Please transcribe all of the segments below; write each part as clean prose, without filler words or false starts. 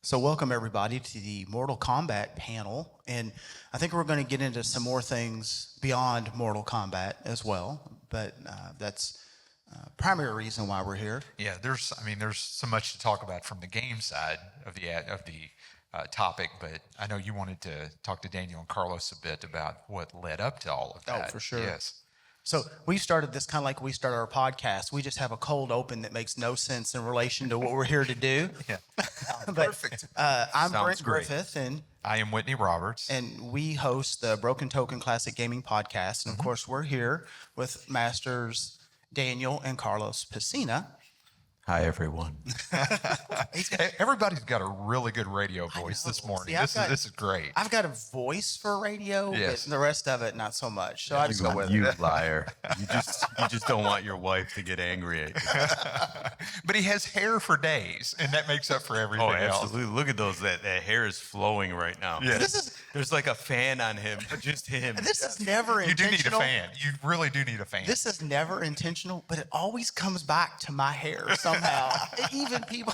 So welcome everybody to the Mortal Kombat panel, and I think we're going to get into some more things beyond Mortal Kombat as well, but that's primary reason why we're here. Yeah, there's so much to talk about from the game side of the topic, but I know you wanted to talk to Daniel and Carlos a bit about what led up to all of that. Oh, for sure. Yes. So we started this kind of like we started our podcast. We just have a cold open that makes no sense in relation to what we're here to do. Yeah. Perfect. I'm Sounds Brent great. Griffith, and I am Whitney Roberts. we host the Broken Token Classic Gaming Podcast. And of course, we're here with Masters Daniel and Carlos Pesina. Hi, everyone. Everybody's got a really good radio voice know. this morning. See, This is great. I've got a voice for radio, Yes. but the rest of it, not so much. So I just go with You it. liar. You just don't want your wife to get angry at you. But he has hair for days, and that makes up for everything Oh, else. absolutely. Look at those. That hair is flowing right now. Yeah. There's like a fan on him, just him. This is never You do intentional. need a fan. You really do need a fan. This is never intentional, but it always comes back to my hair somehow. Even people,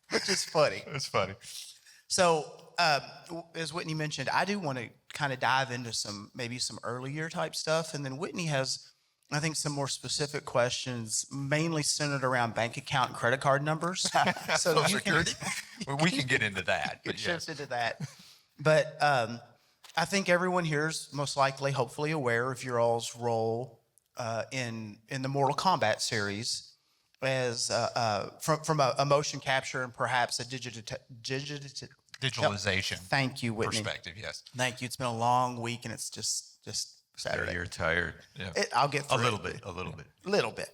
which is funny. It's funny. So, as Whitney mentioned, I do want to kind of dive into some earlier type stuff, and then Whitney has, I think, some more specific questions, mainly centered around bank account and credit card numbers. So you can Well, we can get into that. get But yes. shifted to that. But I think everyone here is most likely, hopefully, aware of your all's role in the Mortal Kombat series as from a motion capture and perhaps a Digitalization Thank you, Whitney. perspective, yes. Thank you. It's been a long week, and it's just Saturday. You're tired. Yeah. I'll get A through little it. bit. A little bit. Little bit.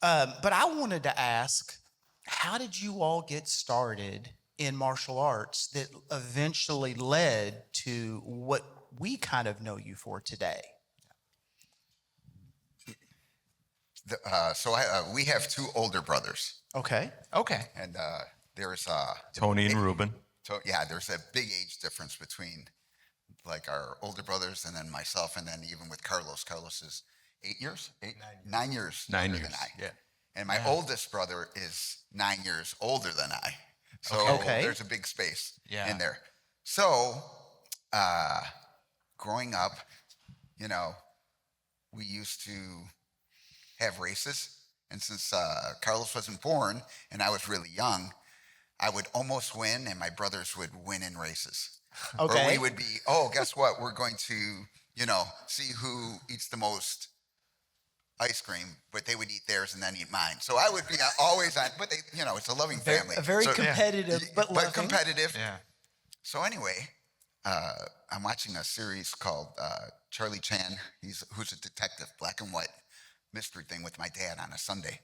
But I wanted to ask, how did you all get started in martial arts that eventually led to what we kind of know you for today? We have two older brothers, Okay. Okay. and there's Tony and Ruben. there's a big age difference between like our older brothers and then myself, and then even with Carlos. Carlos is 9 years 9 younger years. than I. Yeah. And my oldest brother is 9 years older than I. So Okay. there's a big space Yeah. in there. So growing up, we used to have races. And since Carlos wasn't born and I was really young, I would almost win and my brothers would win in races. Okay. Or we would be, guess what? We're going to, see who eats the most ice cream, but they would eat theirs and then eat mine. So I would be always on, but it's a loving family. A very So- competitive, but loving. competitive. Yeah. So anyway, I'm watching a series called Charlie Chan. Who's a detective, black and white mystery thing with my dad on a Sunday.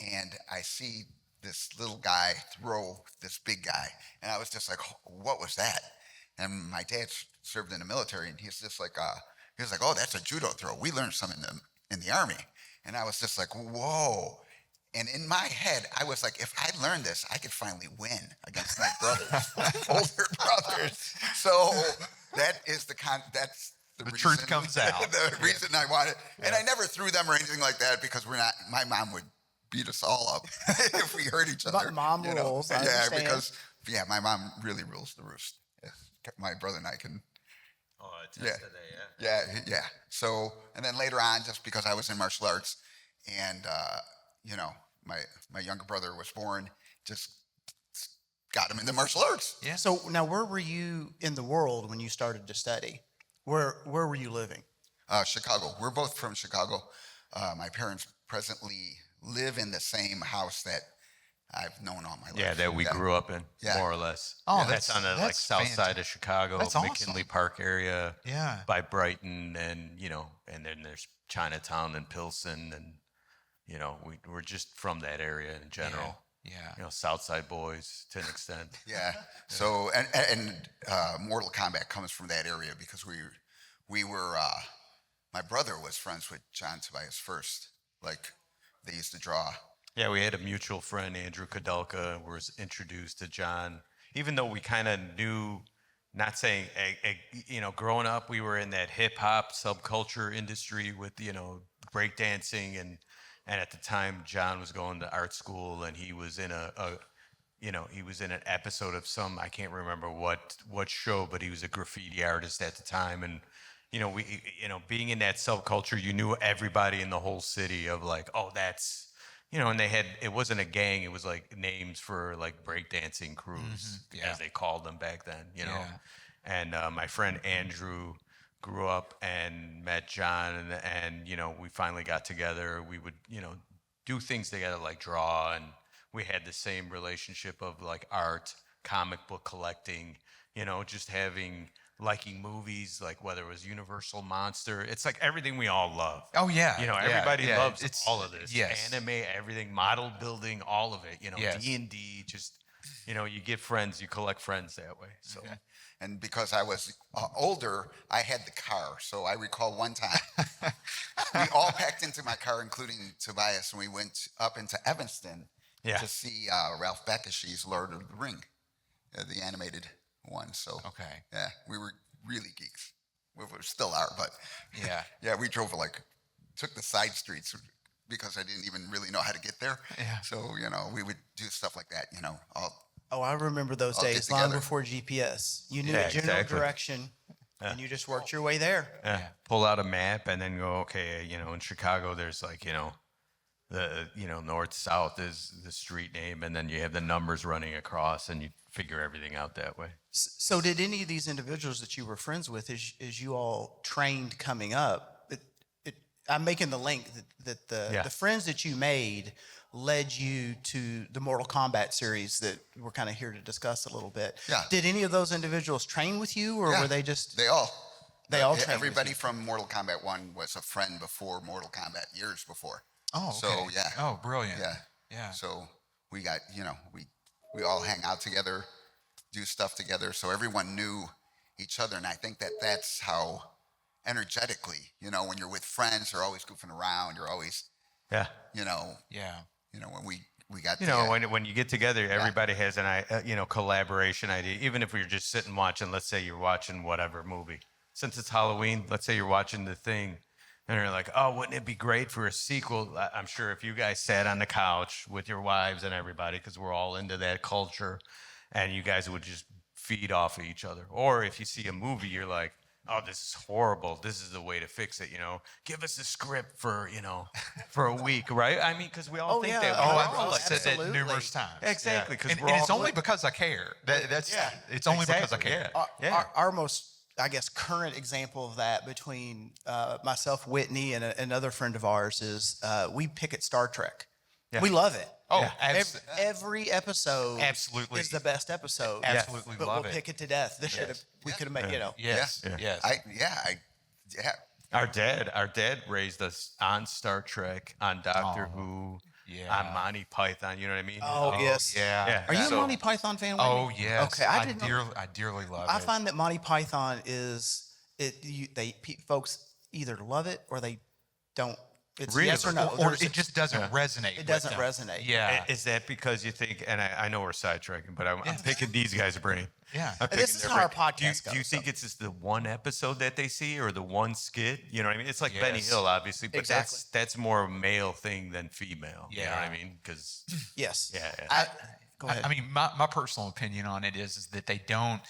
And I see this little guy throw this big guy. And I was just like, what was that? And my dad served in the military, and he's just like, oh, that's a judo throw. We learned some in the Army. And I was just like, whoa. And in my head, I was like, if I learned this, I could finally win against my brothers, older brothers. So that is that's the truth comes out. The reason I wanted, and I never threw them or anything like that because my mom would beat us all up if we hurt each other. Mom rules, I understand. because my mom really rules the roost. My brother and I can. Oh, it's Yeah. So, and then later on, just because I was in martial arts, and my younger brother was born, just got him into martial arts. Yeah. So now, where were you in the world when you started to study? Where were you living? Chicago. We're both from Chicago. My parents presently live in the same house that I've known all my life. Yeah, that we grew up in, Yeah. more or less. Oh, that's on the that's south side of Chicago, That's McKinley awesome. Park area. Yeah. By Brighton, and and then there's Chinatown and Pilsen, and we're just from that area in general. Yeah. South Side boys to an extent. Yeah. So and Mortal Kombat comes from that area because we were my brother was friends with John Tobias first. Like they used to draw. Yeah, we had a mutual friend, Andrew Kodalka, was introduced to John. Even though we kind of knew, not saying, growing up, we were in that hip hop subculture industry with, breakdancing. And at the time, John was going to art school, and he was in a he was in an episode of some, I can't remember what show, but he was a graffiti artist at the time. And, being in that subculture, you knew everybody in the whole city of like, oh, that's, and it wasn't a gang. It was like names for like breakdancing crews, Yeah. as they called them back then, Yeah. And my friend Andrew grew up and met John, and we finally got together. We would, do things together like draw, and we had the same relationship of like art, comic book collecting, just liking movies, like whether it was Universal Monster. It's like everything we all love. Oh yeah. Everybody yeah. loves It's all of this. Yes. Anime, everything, model building, all of it. Yes. D&D, just, you get friends, you collect friends that way. So. Okay. And because I was older, I had the car. So I recall one time we all packed into my car, including Tobias, and we went up into Evanston to see Ralph Bakashi's Lord of the Ring, the animated one. So Okay. yeah, we were really geeks. We still are, but Yeah. yeah, we drove took the side streets because I didn't even really know how to get there. Yeah. So, we would do stuff like that, Oh, I remember those All get days long together. before GPS. You knew Yeah, the general exactly. direction, and you just worked your way there. Yeah. Pull out a map and then go, okay, in Chicago, there's like, the north, south is the street name. And then you have the numbers running across and you figure everything out that way. So did any of these individuals that you were friends with, as you all trained coming up, I'm making the link that the friends that you made led you to the Mortal Kombat series that we're kind of here to discuss a little bit. Yeah. Did any of those individuals train with you, or Yeah, were they just... They all trained with everybody you? from Mortal Kombat 1 was a friend before Mortal Kombat, years before. Oh, okay. So, yeah. Oh, brilliant. Yeah. Yeah. So we got, we all hang out together, do stuff together. So everyone knew each other. And I think that's how energetically, when you're with friends, you're always goofing around. You're always, Yeah. Yeah. when we got When you get together, everybody has an collaboration idea. Even if you're just sitting watching, let's say you're watching whatever movie. Since it's Halloween, let's say you're watching The Thing, and you're like, oh, wouldn't it be great for a sequel? I'm sure if you guys sat on the couch with your wives and everybody, because we're all into that culture, and you guys would just feed off of each other. Or if you see a movie, you're like, oh, this is horrible. This is the way to fix it, Give us a script for, for a week, right? I mean, because we all think that. Oh, we're I've all like said that absolutely. numerous times. Exactly, 'cause and, we're and it's all- only because I care. It's only because I Exactly, care. yeah. Our most, I guess, current example of that between myself, Whitney, and another friend of ours is we pick at Star Trek. Yeah. We love it. Oh, Every episode Absolutely. is the best episode. Absolutely But love we'll it. pick it to death. We could have made, Yes. Yeah. Yes. Our dad raised us on Star Trek, on Doctor Who, yeah. on Monty Python. You know what I mean? Oh, yes. Yeah. Yeah. Are you a So- Monty Python fan? Whitney? Oh yes. Okay, I didn't know. I dearly love I it. find that Monty Python folks either love it or they don't. It's Really? yes or no. or There's it just doesn't resonate. it with doesn't them. resonate. Yeah. Is that because you think, and I know we're sidetracking, but I'm picking these guys' brain. Yeah. I'm This picking is their how our brain. podcast Do you goes, think so. it's just the one episode that they see or the one skit? You know what I mean? It's like Yes. Benny Hill, obviously, but Exactly. that's more a male thing than female. You know what I Yeah. mean? Because, Yes. yeah. Go ahead. I mean, my personal opinion on it is that they don't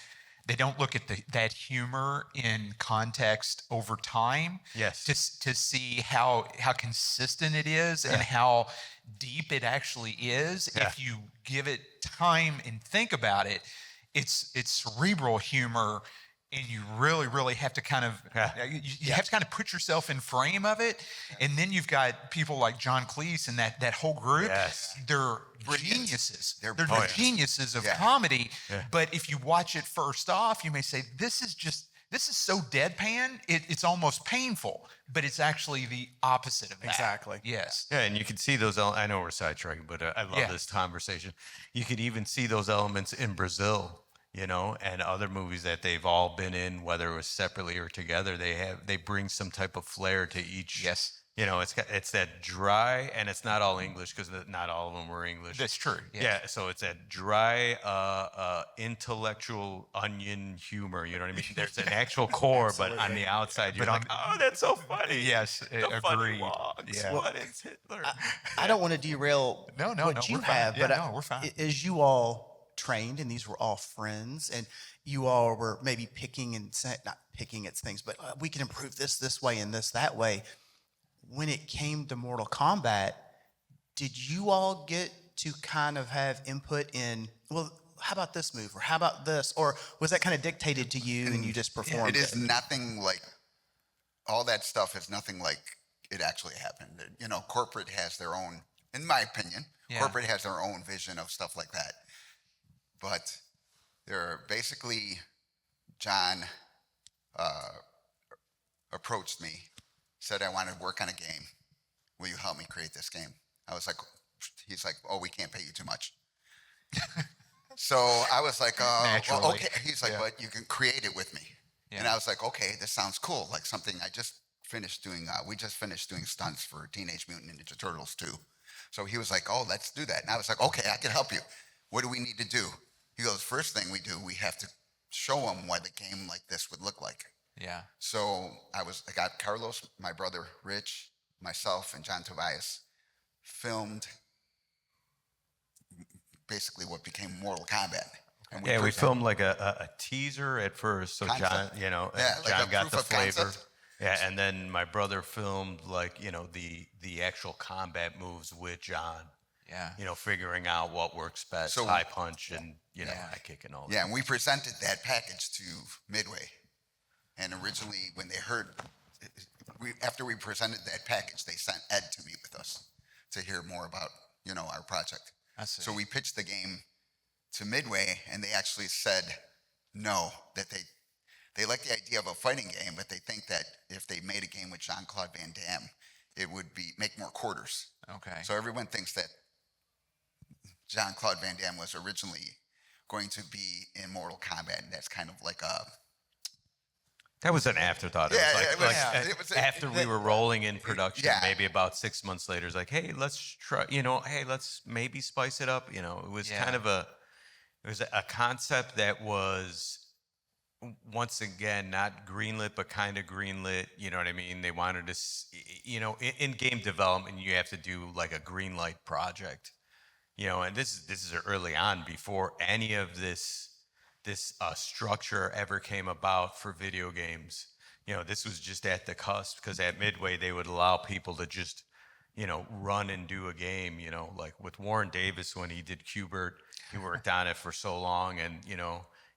look at that humor in context over time. Yes. To see how consistent it is and how deep it actually is. Yeah. If you give it time and think about it, it's cerebral humor. And you really, really have to kind of you have to kind of put yourself in frame of it, and then you've got people like John Cleese and that whole group. Yes. They're geniuses. They're brilliant. geniuses of Yeah. comedy. Yeah. But if you watch it first off, you may say this is so deadpan. It's almost painful, but it's actually the opposite of that. Exactly. Yes. Yeah, and you can see those. I know we're sidetracking, but I love Yeah. this conversation. You could even see those elements in Brazil, and other movies that they've all been in, whether it was separately or together. They bring some type of flair to each. Yes. it's that dry, and it's not all English because not all of them were English. That's true. Yeah. Yeah, so it's that dry, intellectual onion humor. You know what I mean? There's an actual core, but on the outside, you're like, oh, that's so funny. Yes, The funny agreed. walks. Yeah. What is Hitler? I don't want to derail No, what you we're fine. have, Yeah, but no, we're fine. as you all trained, and these were all friends, and you all were maybe picking and not picking at things, but we can improve this way and this that way. When it came to Mortal Kombat, did you all get to kind of have input in, well, how about this move, or how about this, or was that kind of dictated to you and you just performed It is nothing like, all that stuff is nothing like it actually happened. Corporate has their own, in my opinion, corporate has their own vision of stuff like that. But they're basically, John approached me, said, I want to work on a game. Will you help me create this game? I was like, he's like, oh, we can't pay you too much. So I was like, well, okay. He's like, but you can create it with me. Yeah. And I was like, okay, this sounds cool. Like something I just finished doing. We just finished doing stunts for Teenage Mutant Ninja Turtles 2. So he was like, oh, let's do that. And I was like, okay, I can help you. What do we need to do? He goes, first thing we do, we have to show them what a game like this would look like. Yeah. So I got Carlos, my brother Rich, myself, and John Tobias filmed basically what became Mortal Kombat. And we filmed like a teaser at first, so Concept. John, like John got proof the of flavor. concept. Yeah, and then my brother filmed like the actual combat moves with John. Yeah. Figuring out what works best, So- high punch and high kick and all that. Yeah, and we presented that package to Midway. And originally, when they heard, after we presented that package, they sent Ed to meet with us to hear more about, our project. I see. So we pitched the game to Midway, and they actually said no, that they like the idea of a fighting game, but they think that if they made a game with Jean-Claude Van Damme, it would make more quarters. Okay. So everyone thinks that Jean-Claude Van Damme was originally going to be in Mortal Kombat, and that's kind of like a... That was an afterthought. It was after we were rolling in production, Yeah. maybe about 6 months later, it's like, hey, let's try, let's maybe spice it up. It was kind of a concept that was, once again, not greenlit, but kind of greenlit. You know what I mean? They wanted to, in game development, you have to do like a green light project. And this is early on, before any of this structure ever came about for video games. This was just at the cusp, because at Midway they would allow people to just, run and do a game. Like with Warren Davis when he did Qbert, he worked on it for so long, and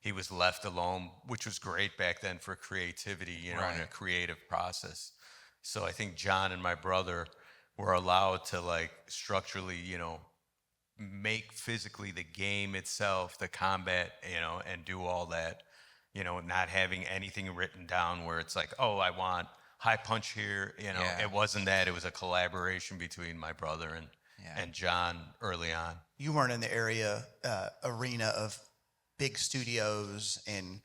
he was left alone, which was great back then for creativity, Right. and a creative process. So I think John and my brother were allowed to like structurally, make physically the game itself, the combat, and do all that, not having anything written down where it's like, oh, I want high punch here. Yeah. It wasn't that. It was a collaboration between my brother and John early on. You weren't in the arena of big studios and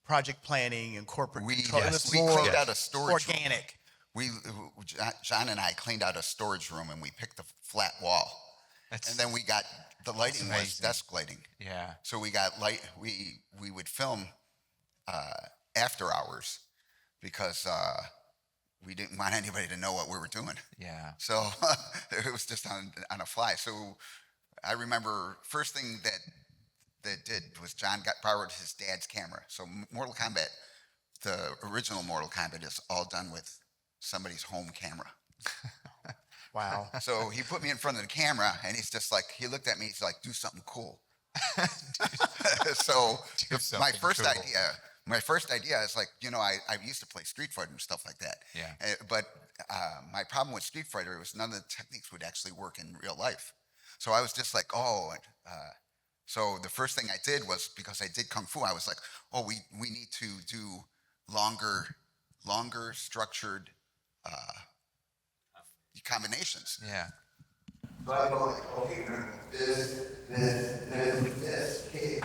project planning and corporate control. It was we more cleaned out a storage room. organic. John and I cleaned out a storage room, and we picked a flat wall. And then we got, the lighting was amazing. desk lighting. Yeah. So we got light, we would film after hours, because we didn't want anybody to know what we were doing. Yeah. So it was just on a fly. So I remember first thing that did was John borrowed his dad's camera. So Mortal Kombat, the original Mortal Kombat, is all done with somebody's home camera. Wow. So he put me in front of the camera, and he's just like, he looked at me, he's like, do something cool. So my first idea is like, I used to play Street Fighter and stuff like that. Yeah. But my problem with Street Fighter was none of the techniques would actually work in real life. So I was just like, so the first thing I did was, because I did Kung Fu, I was like, oh, we need to do longer structured combinations. Yeah. So I go like, okay, this, okay,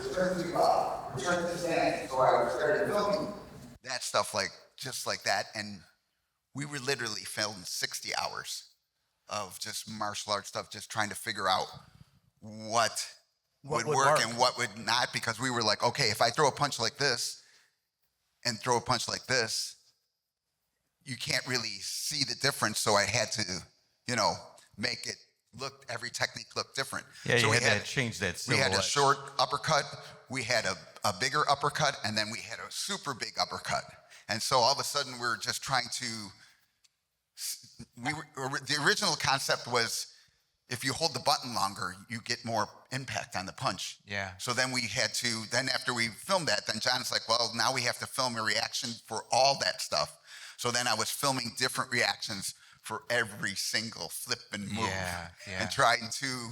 return to stand. So I started filming that stuff just like that, and we were literally filmed 60 hours of just martial arts stuff, just trying to figure out what would work and what would not, because we were like, okay, if I throw a punch like this and throw a punch like this, you can't really see the difference. So I had to, make it look, every technique look different. Yeah, so you had to change that silhouette. We had a short uppercut, we had a bigger uppercut, and then we had a super big uppercut. And so all of a sudden we're just trying to, the original concept was, if you hold the button longer, you get more impact on the punch. Yeah. So then we had to, then after we filmed that, then John's like, well, now we have to film a reaction for all that stuff. So then I was filming different reactions for every single flip and move. And trying to,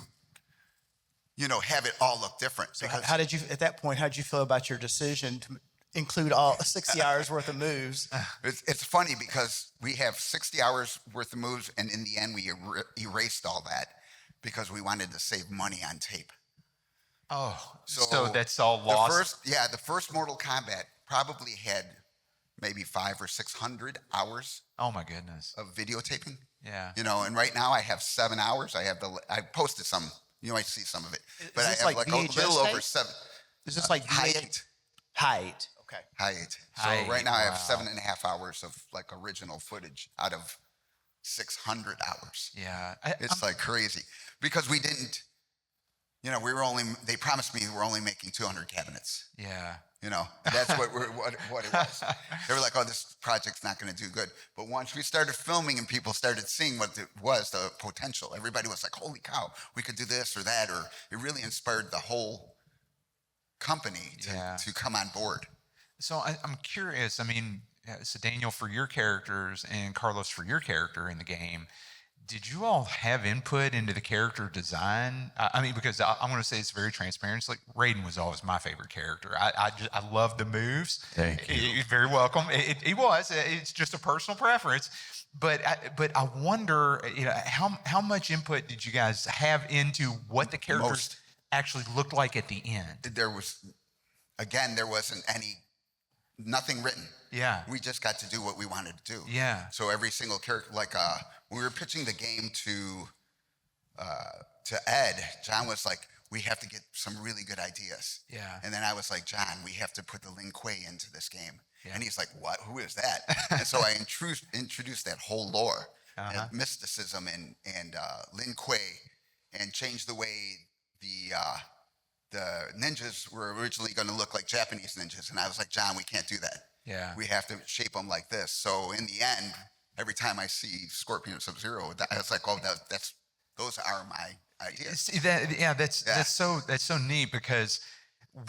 have it all look different. So how did you, at that point, how did you feel about your decision to include all 60 hours worth of moves? It's funny because we have 60 hours worth of moves, and in the end, we erased all that because we wanted to save money on tape. Oh, so that's all lost? The first Mortal Kombat probably had maybe 500 or 600 hours. Oh my goodness. Of videotaping. Yeah. And right now I have 7 hours. I posted some. You might see some of it, but I have like a little over 7. Is this like high 8? High 8. Okay. High 8. So right now I have 7.5 hours of like original footage out of 600 hours. Yeah. It's like crazy because we didn't, they promised me we were only making 200 cabinets. Yeah. That's what it was. They were like, oh, this project's not going to do good. But once we started filming and people started seeing what it was, the potential, everybody was like, holy cow, we could do this or that. Or it really inspired the whole company to come on board. So I'm curious. I mean, so Daniel, for your characters and Carlos for your character in the game, did you all have input into the character design? I mean, because I'm going to say it's very transparent. It's like Raiden was always my favorite character. I love the moves. Thank you. You're very welcome. He was. It's just a personal preference. But I wonder, how much input did you guys have into what the characters actually looked like at the end? There wasn't nothing written. Yeah. We just got to do what we wanted to do. Yeah. So every single character, like when we were pitching the game to Ed, John was like, we have to get some really good ideas. Yeah. And then I was like, John, we have to put the Lin Kuei into this game. Yeah. And he's like, what? Who is that? And so I introduced that whole lore, and mysticism and Lin Kuei, and changed the way the ninjas were originally going to look like Japanese ninjas. And I was like, John, we can't do that. Yeah. We have to shape them like this. So in the end, every time I see Scorpion or Sub-Zero, I was like, oh, those are my ideas. See that's so neat because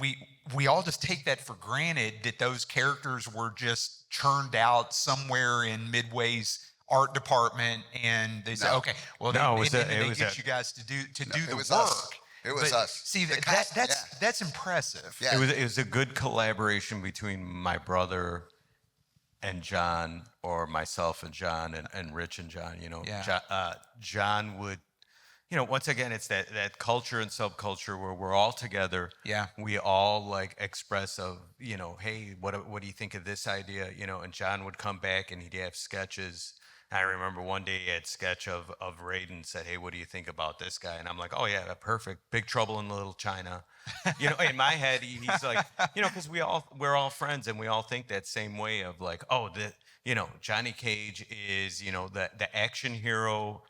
we all just take that for granted that those characters were just churned out somewhere in Midway's art department, and they said, okay, well, they get you guys to do the work. Us. It was us. See, that's impressive. Yeah. It was a good collaboration between my brother and John, or myself and John, and Rich and John. John would, once again, it's that culture and subculture where we're all together. Yeah. We all like express of, hey, what do you think of this idea? And John would come back and he'd have sketches. I remember one day he had a sketch of Raiden, said, hey, what do you think about this guy? And I'm like, oh yeah, perfect. Big Trouble in Little China. In my head, he's like, because we're all friends and we all think that same way of like, oh, Johnny Cage is, the action hero,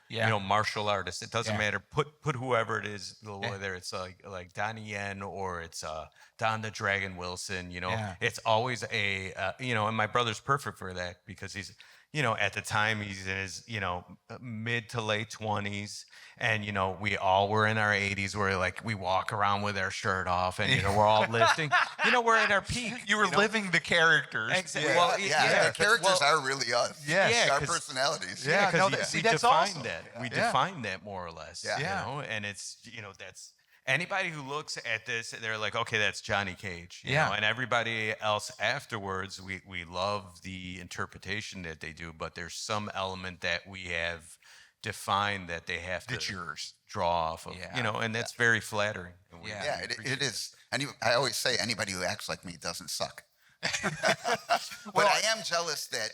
martial artist. It doesn't matter. Put whoever it is, whether it's like Donnie Yen or it's Don the Dragon Wilson, it's always and my brother's perfect for that because he's, at the time he's in his, mid to late 20s, and we all were in our 80s where like we walk around with our shirt off and we're all lifting. We're at our peak. You were living the characters. Exactly. Yeah. Well, the characters are really us. Yes. Our personalities. Yeah, because we that's define awesome. that. We define that more or less. Yeah. And it's that's. Anybody who looks at this, they're like, okay, that's Johnny Cage. You know? And everybody else afterwards, we love the interpretation that they do, but there's some element that we have defined that they have to draw off of, and that's very flattering. It is. And I always say anybody who acts like me doesn't suck. But I am jealous that,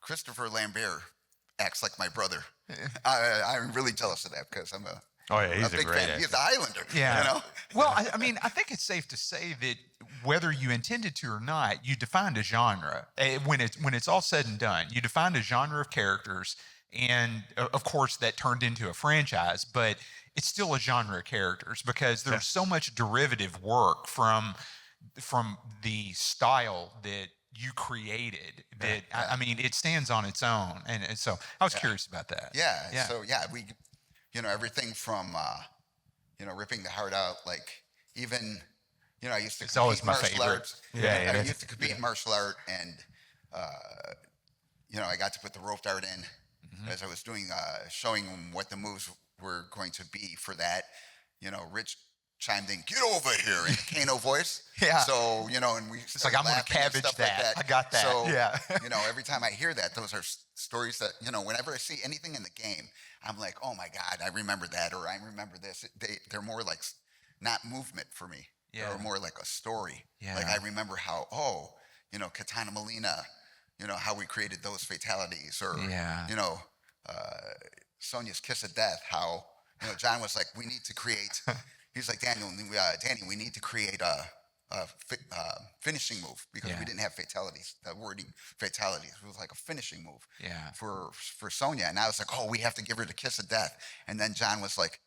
Christopher Lambert acts like my brother. I'm really jealous of that because I'm a big great fan. actor. He's the Highlander. Yeah. You know? Well, I mean, I think it's safe to say that whether you intended to or not, you defined a genre. When it's all said and done, you defined a genre of characters, and of course that turned into a franchise. But it's still a genre of characters because there's so much derivative work from the style that you created that I mean it stands on its own, and so I was curious about that. Yeah. So we, everything from ripping the heart out, like even I used to It's compete always in my martial favorite. arts. Yeah, I used to compete in martial art, and I got to put the rope dart in as I was doing showing them what the moves were going to be for that. Rich chimed in, "Get over here," in a Kano voice. Yeah. So, and we It's like, I'm going to cabbage that. I got that. So, yeah. every time I hear that, those are stories that, whenever I see anything in the game, I'm like, oh my God, I remember that, or I remember this. They're more like not movement for me. Yeah. They're more like a story. Yeah. Like I remember how, Katana Molina, how we created those fatalities, or, Sonya's Kiss of Death, how, John was like, we need to create, he's like, Danny, we need to create a finishing move because we didn't have fatalities. The wording fatalities was like a finishing move for Sonya. And I was like, oh, we have to give her the kiss of death. And then John was like,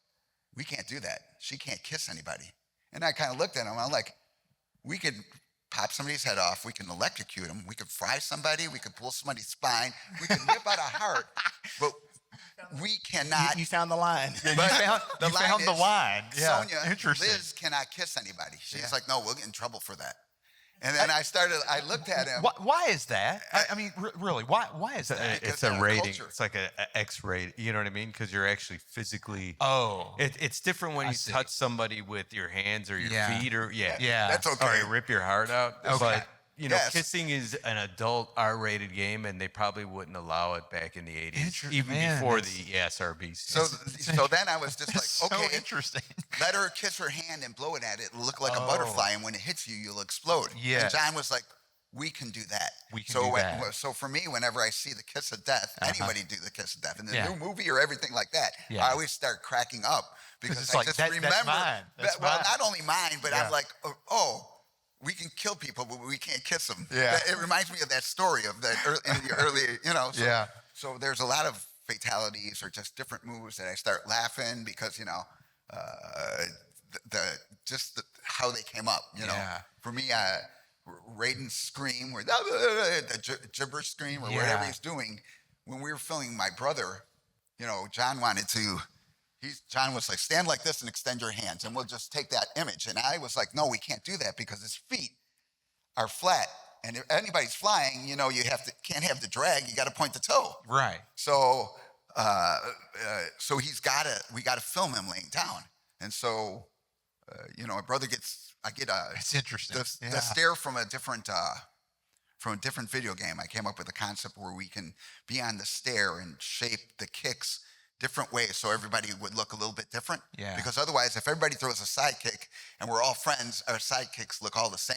we can't do that. She can't kiss anybody. And I kind of looked at him. I'm like, we could pop somebody's head off. We can electrocute them. We could fry somebody. We could pull somebody's spine. We could rip out a heart. But we cannot. You found the line. You found the line. Yeah. Sonya, Interesting. Liz cannot kiss anybody. She's like, no, we'll get in trouble for that. And then I looked at him. Why is that? I mean, really, why is that? It's a rating. It's like a X-rated. You know what I mean? Because you're actually physically. Oh. It's different when you touch somebody with your hands or your feet or Yeah. That's okay. Or you rip your heart out. Okay. But Yes. kissing is an adult R-rated game, and they probably wouldn't allow it back in the 80s, even Man, before the ESRB. So then I was just like, so okay, interesting. let her kiss her hand and blow it at it. It'll look like a butterfly, and when it hits you, you'll explode. Yeah. And John was like, we can do that. We can do that. So for me, whenever I see the kiss of death, anybody do the kiss of death in the Yeah. new movie or everything like that, Yeah. I always start cracking up because it's I like, just that's remember. mine. That's well, mine. not only mine, but Yeah. I'm like, oh, we can kill people, but we can't kiss them. Yeah. It reminds me of that story of that in the early, So, Yeah. So there's a lot of fatalities or just different moves that I start laughing because how they came up. Yeah. For me, Raiden's scream or the gibberish scream or whatever he's doing. When we were filming my brother, John wanted to. John was like, stand like this and extend your hands, and we'll just take that image. And I was like, no, we can't do that because his feet are flat. And if anybody's flying, you can't have the drag. You got to point the toe. Right. So, we got to film him laying down. And so, my brother It's interesting. the stare from a different video game. I came up with a concept where we can be on the stair and shape the kicks different ways so everybody would look a little bit different. Yeah. Because otherwise, if everybody throws a side kick and we're all friends, our side kicks look all the same.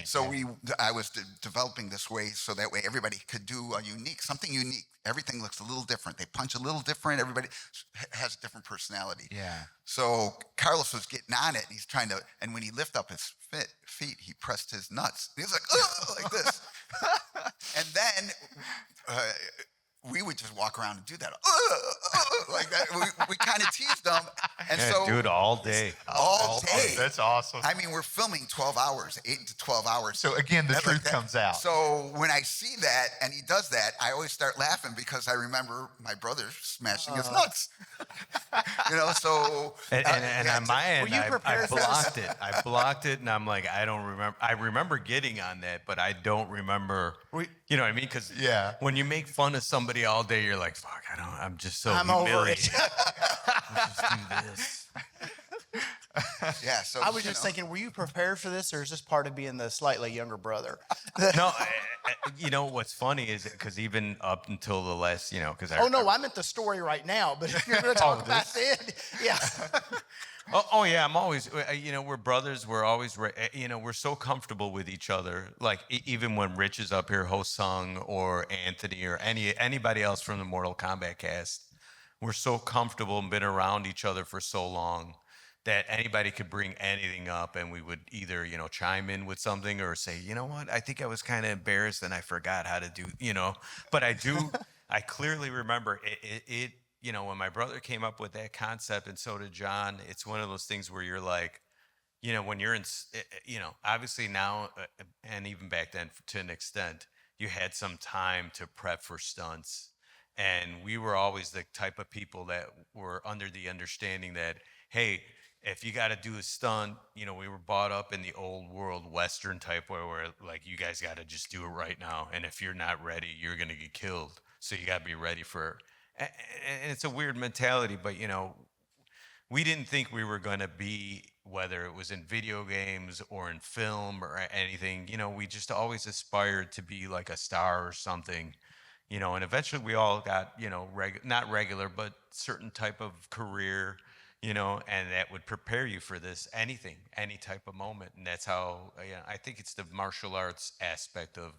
So I was developing this way so that way everybody could do something unique. Everything looks a little different. They punch a little different. Everybody has a different personality. Yeah. So Carlos was getting on it. He's trying to, and when he lifted up his feet, he pressed his nuts. He was like, ugh, like this. And then we would just walk around and do that, like that. We kind of teased them, and Yeah, so do it all day. all day. That's awesome. I mean, we're filming 12 hours, 8 to 12 hours. So again, the truth comes out. So when I see that and he does that, I always start laughing because I remember my brother smashing his nuts. So And on my end, Were you I prepared for this? blocked it. I blocked it, and I'm like, I don't remember. I remember getting on that, but I don't remember. You know what I mean? Because when you make fun of somebody all day, you're like, fuck, I'm just so I'm over humiliated. it. Let's just do this. yeah. So I was just thinking, were you prepared for this, or is this part of being the slightly younger brother? No, you know what's funny is because even up until the last, you know, because Oh no, I meant the story right now. But if you're going to talk about then, yeah. Oh yeah, I'm always, you know, we're brothers. We're always, you know, we're so comfortable with each other. Like even when Rich is up here, Ho-Sung or Anthony or anybody else from the Mortal Kombat cast, we're so comfortable and been around each other for so long that anybody could bring anything up and we would either, you know, chime in with something or say, you know what, I think I was kind of embarrassed and I forgot how to do, you know, but I clearly remember it, you know, when my brother came up with that concept and so did John, it's one of those things where you're like, you know, when you're in, you know, obviously now, and even back then to an extent, you had some time to prep for stunts. And we were always the type of people that were under the understanding that, hey, if you got to do a stunt, you know, we were brought up in the old world Western type way where like, you guys got to just do it right now. And if you're not ready, you're going to get killed. So you got to be ready for, and it's a weird mentality, but you know, we didn't think we were going to be, whether it was in video games or in film or anything, you know, we just always aspired to be like a star or something, you know, and eventually we all got, you know, not regular, but certain type of career, you know, and that would prepare you for this, anything, any type of moment. And that's how, you know, I think it's the martial arts aspect of,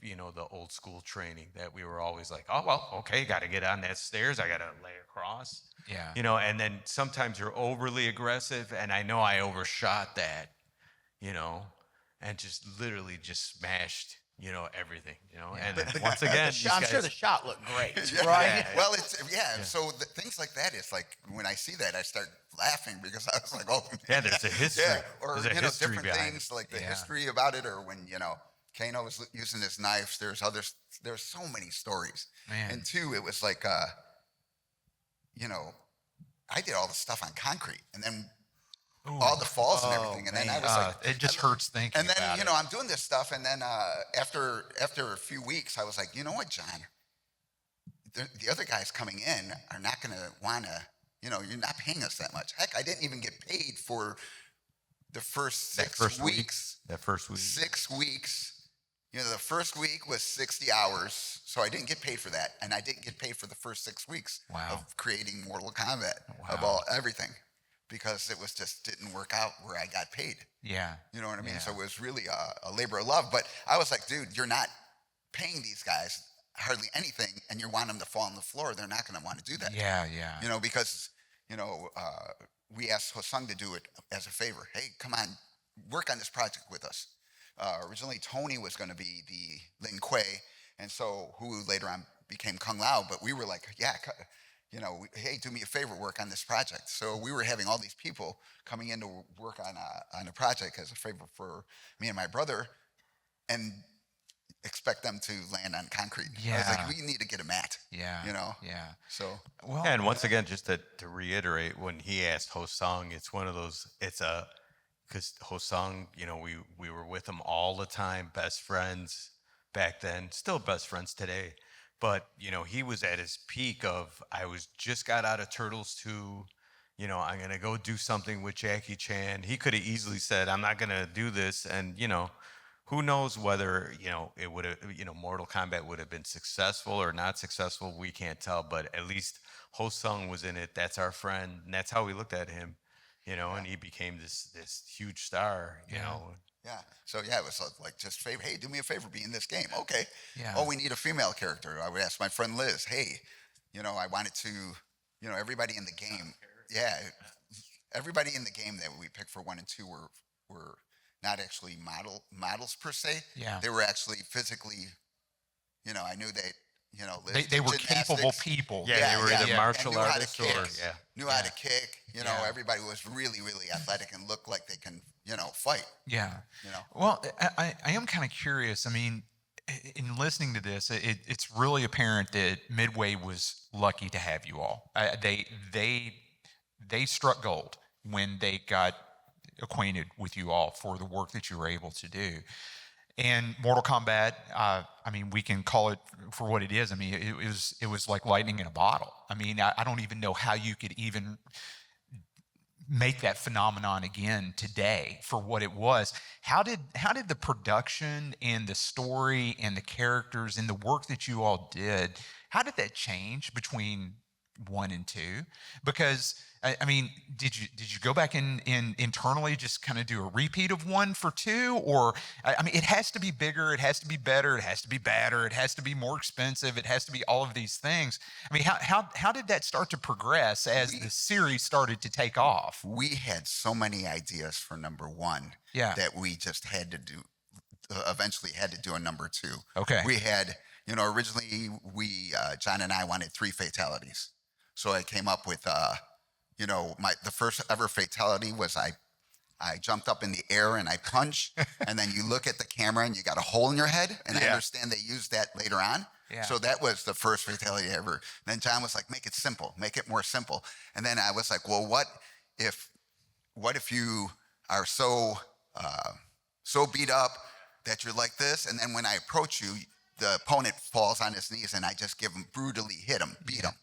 you know, the old school training that we were always like, oh, well, okay, got to get on that stairs. I got to lay across. Yeah. You know, and then sometimes you're overly aggressive. And I know I overshot that, you know, and just literally just smashed, you know, everything, you know. And then once again, I'm sure the shot looked great, Yeah. right? Well, it's so things like that. It's like when I see that, I start laughing because I was like, oh, yeah, there's a history. yeah, or There's a you know, history different behind things it. like the Yeah. history about it, or when you know Kano was using his knives. There's so many stories. Man. And two, it was like, you know, I did all the stuff on concrete, and then all the falls and everything, and then I was like, it just hurts thinking and then about you know I'm doing this stuff, and then after a few weeks, I was like, you know what, John, the other guys coming in are not going to want to, you know, you're not paying us that much. Heck, I didn't even get paid for the first 6 weeks. That first week. 6 weeks. You know, the first week was 60 hours, so I didn't get paid for that, and I didn't get paid for the first 6 weeks of creating Mortal Kombat, of everything, because it was just didn't work out where I got paid. Yeah. You know what I mean? Yeah. So it was really a labor of love. But I was like, dude, you're not paying these guys hardly anything, and you want them to fall on the floor. They're not going to want to do that. Yeah, yeah. You know, because, you know, we asked Ho-Sung to do it as a favor. Hey, come on, work on this project with us. Originally, Tony was going to be the Lin Kuei, and so who later on became Kung Lao. But we were like, yeah, you know, hey, do me a favor, work on this project. So we were having all these people coming in to work on a project as a favor for me and my brother, and expect them to land on concrete. I was like, we need to get a mat. Yeah. You know? Yeah. So. Well, Yeah, and once again, just to reiterate, when he asked Ho-Sung, it's one of those, because Ho-Sung, you know, we were with him all the time, best friends back then, still best friends today. But, you know, he was at his peak of, I just got out of Turtles 2, you know, I'm going to go do something with Jackie Chan. He could have easily said, I'm not going to do this. And, you know, who knows whether, you know, it would have, you know, Mortal Kombat would have been successful or not successful. We can't tell, but at least Ho-Sung was in it. That's our friend. And that's how we looked at him, you know, and he became this huge star, you know. Yeah. So yeah, it was like just favor. Hey, do me a favor, be in this game. Okay. Yeah. Oh, we need a female character. I would ask my friend Liz. Hey, you know, I wanted to, you know, everybody in the game. Yeah, everybody in the game that we picked for 1 and 2 were not actually models per se. Yeah. They were actually physically. You know, I knew that. You know, Liz they did were capable gymnastics. people. Yeah, they were either And martial knew how to artists kick, or, knew how to kick. You know, Yeah. everybody was really, really athletic and looked like they can, you know, fight. Yeah. You know. Well, I am kind of curious. I mean, in listening to this, it's really apparent that Midway was lucky to have you all. They struck gold when they got acquainted with you all for the work that you were able to do. And Mortal Kombat, I mean, we can call it for what it is. I mean, it was like lightning in a bottle. I mean, I don't even know how you could even make that phenomenon again today for what it was. How did the production and the story and the characters and the work that you all did, how did that change between 1 and 2? Because I mean, did you go back in internally just kind of do a repeat of 1 for 2? Or I mean, it has to be bigger, it has to be better, it has to be badder, it has to be more expensive, it has to be all of these things. I mean, how did that start to progress as the series started to take off? We had so many ideas for number 1 that we just had to do, eventually had to do a number 2. Okay. We had, originally John and I wanted 3 fatalities. So I came up with, the first ever fatality was I jumped up in the air and I punch, and then you look at the camera and you got a hole in your head. And I understand they used that later on. Yeah. So that was the first fatality ever. And then John was like, make it simple, make it more simple. And then I was like, well, what if you are so beat up that you're like this, and then when I approach you, the opponent falls on his knees and I just brutally hit him, beat him.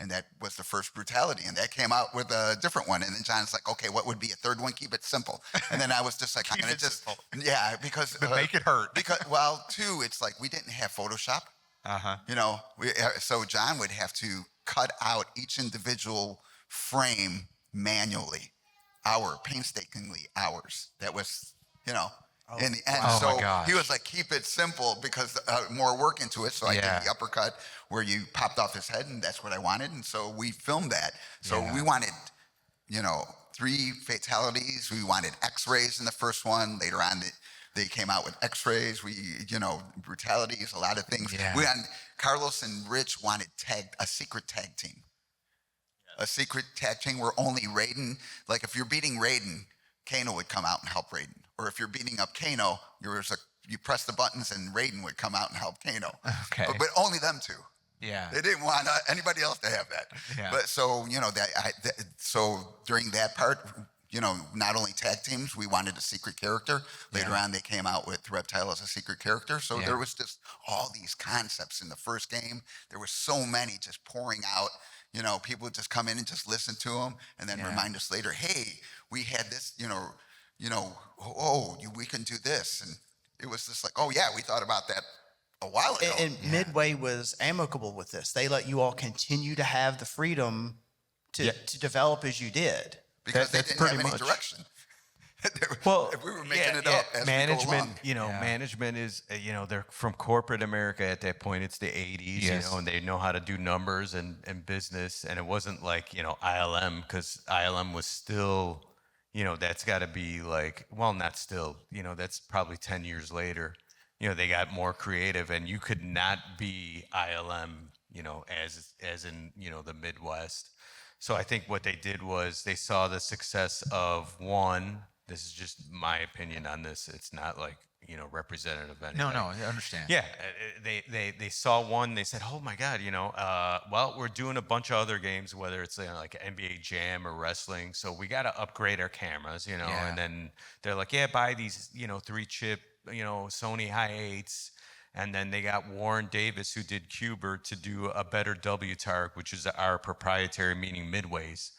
And that was the first brutality. And that came out with a different one. And then John's like, okay, what would be a third one? Keep it simple. And then I was just like, I'm going to just, because. But make it hurt. Because, 2, it's like we didn't have Photoshop. Uh-huh. So John would have to cut out each individual frame manually, painstakingly hours. That was, in the end. Oh so my gosh. he was like, keep it simple because more work into it. So I did the uppercut where you popped off his head, and that's what I wanted. And so we filmed that. So we wanted, 3 fatalities. We wanted x-rays in the first one. Later on, they came out with x-rays. We, brutalities, a lot of things. Yeah. Carlos and Rich wanted a secret tag team. A secret tag team where only Raiden, like if you're beating Raiden, Kano would come out and help Raiden. Or if you're beating up Kano, you press the buttons and Raiden would come out and help Kano. Okay. But only them 2. Yeah. They didn't want anybody else to have that. Yeah. But so, so during that part, not only tag teams, we wanted a secret character. Later on, they came out with Reptile as a secret character. So there was just all these concepts in the first game. There were so many just pouring out. People would just come in and just listen to them and then remind us later, hey, we had this, we can do this. And it was just like, oh, yeah, we thought about that a while ago. And Midway was amicable with this. They let you all continue to have the freedom to develop as you did. Because they didn't have any direction. Well, we were making it up as management, we go along. Management is, they're from corporate America at that point. It's the 80s, and they know how to do numbers and business. And it wasn't like, ILM, because ILM was still, that's got to be like, well, not still, that's probably 10 years later. They got more creative, and you could not be ILM, as in, the Midwest. So I think what they did was they saw the success of 1. This is just my opinion on this. It's not like, representative of anything. No, I understand. Yeah, they saw 1. They said, oh my God, well, we're doing a bunch of other games, whether it's like NBA Jam or wrestling. So we got to upgrade our cameras, And then they're like, yeah, buy these, 3-chip, Sony Hi8s. And then they got Warren Davis, who did Qbert, to do a better W-Targ, which is our proprietary, meaning Midway's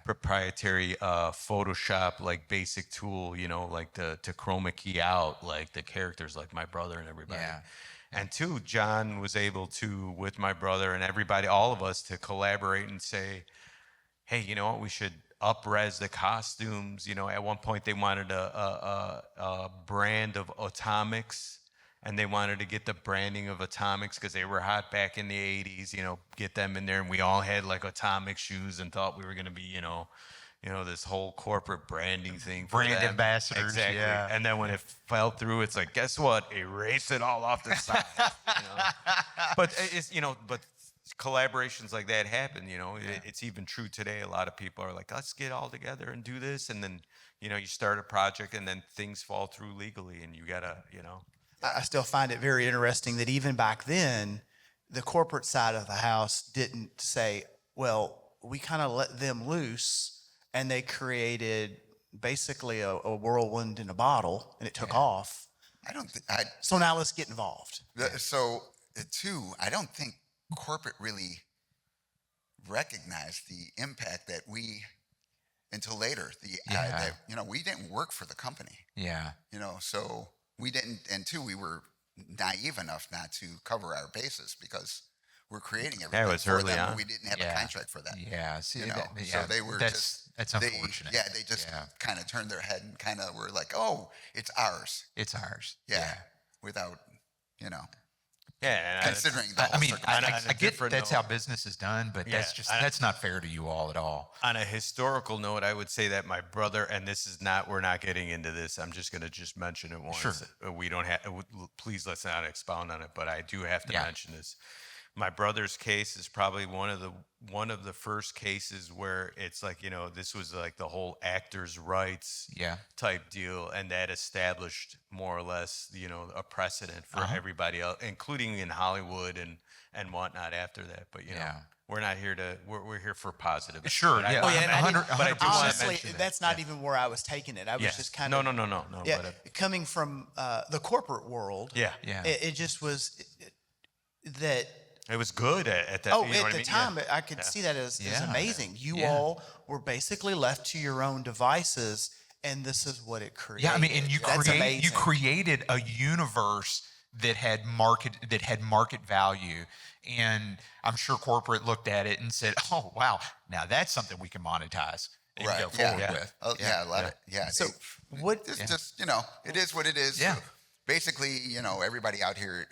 proprietary Photoshop, like basic tool, like to chroma key out like the characters, like my brother and everybody. Yeah. And 2, John was able to, with my brother and everybody, all of us, to collaborate and say, hey, you know what, we should up-res the costumes. At one point they wanted a brand of Atomics. And they wanted to get the branding of Atomics because they were hot back in the 80s, get them in there. And we all had like Atomic shoes and thought we were going to be, this whole corporate branding thing. Brand ambassadors. Exactly. Yeah. And then when it fell through, it's like, guess what? Erase it all off the side. But it's, but collaborations like that happen, It's even true today. A lot of people are like, let's get all together and do this. And then, you start a project and then things fall through legally and you got to, I still find it very interesting that even back then, the corporate side of the house didn't say, well, we kind of let them loose, and they created basically a whirlwind in a bottle, and it took off. So now let's get involved. So, 2, I don't think corporate really recognized the impact that we until later. We didn't work for the company. Yeah. So we didn't, and two, we were naive enough not to cover our bases because we're creating everything it was for early them, on. but we didn't have a contract for that. Yeah. See, So they were that's unfortunate. They just kind of turned their head and kind of were like, oh, it's ours. It's ours. Yeah. Without, Yeah, considering the whole I mean, circumstance. I get that's how business is done, but that's not fair to you all at all. On a historical note, I would say that my brother, and we're not getting into this. I'm just going to just mention it once. Sure. We don't have, please let's not expound on it, but I do have to mention this. My brother's case is probably one of the first cases where it's like, this was like the whole actors' rights type deal, and that established more or less, a precedent for everybody else, including in Hollywood and whatnot after that. But we're not here we're here for positive. Sure, But yeah. But I do want to honestly, mention that's not even where I was taking it. I was just kind of no. Yeah, But, coming from the corporate world. yeah. It just was that. It was good at that. Oh, you know at what I the mean? time, I could see that as amazing. You all were basically left to your own devices, and this is what it created. Yeah, I mean, and you amazing. created a universe that had market value, and I'm sure corporate looked at it and said, "Oh, wow, now that's something we can monetize and go forward with." Oh, I love it. Yeah. So Just it is what it is. Yeah. Basically, everybody out here,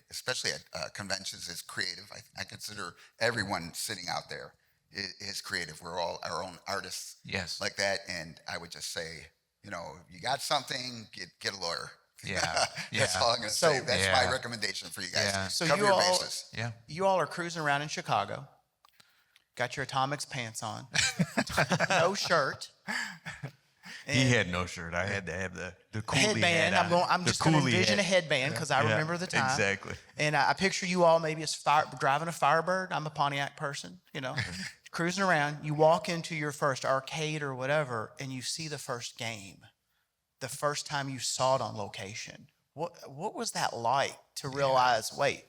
especially at conventions, is creative. I consider everyone sitting out there is creative. We're all our own artists. Yes. Like that. And I would just say, you got something, get a lawyer. Yeah. That's all I'm going to say. That's my recommendation for you guys. Yeah. So cover you your all, bases. Yeah. You all are cruising around in Chicago. Got your Atomics pants on, no shirt. He had no shirt. I had to have the coolie headband. hat on. I'm just going to envision a headband because I remember the time. Exactly. And I picture you all maybe as driving a Firebird. I'm a Pontiac person, cruising around. You walk into your first arcade or whatever, and you see the first game. The first time you saw it on location. What was that like to realize? Wait,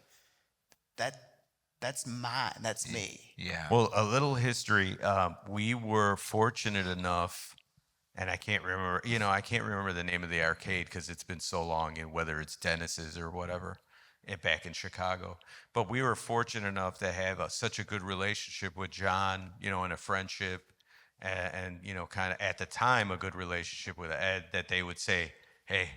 that's mine. That's me. Yeah. Well, a little history. We were fortunate enough. And I can't remember the name of the arcade because it's been so long, and whether it's Dennis's or whatever, back in Chicago. But we were fortunate enough to have such a good relationship with John, and a friendship, and kind of at the time a good relationship with Ed, that they would say, "Hey,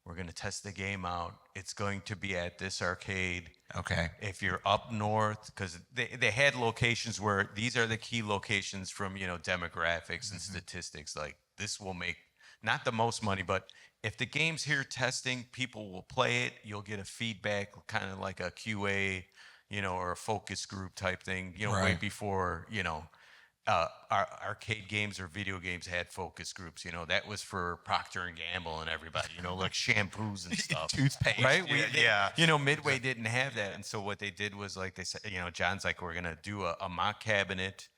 we're going to test the game out. It's going to be at this arcade. Okay. If you're up north," because they had locations where these are the key locations from, demographics and statistics. Like, this will make not the most money, but if the game's here testing, people will play it. You'll get a feedback, kind of like a QA, or a focus group type thing, way before, our arcade games or video games had focus groups. That was for Procter and Gamble and everybody, like shampoos and stuff. Toothpaste. Right? Midway didn't have that. And so what they did was, like they said, John's like, we're going to do a mock cabinet,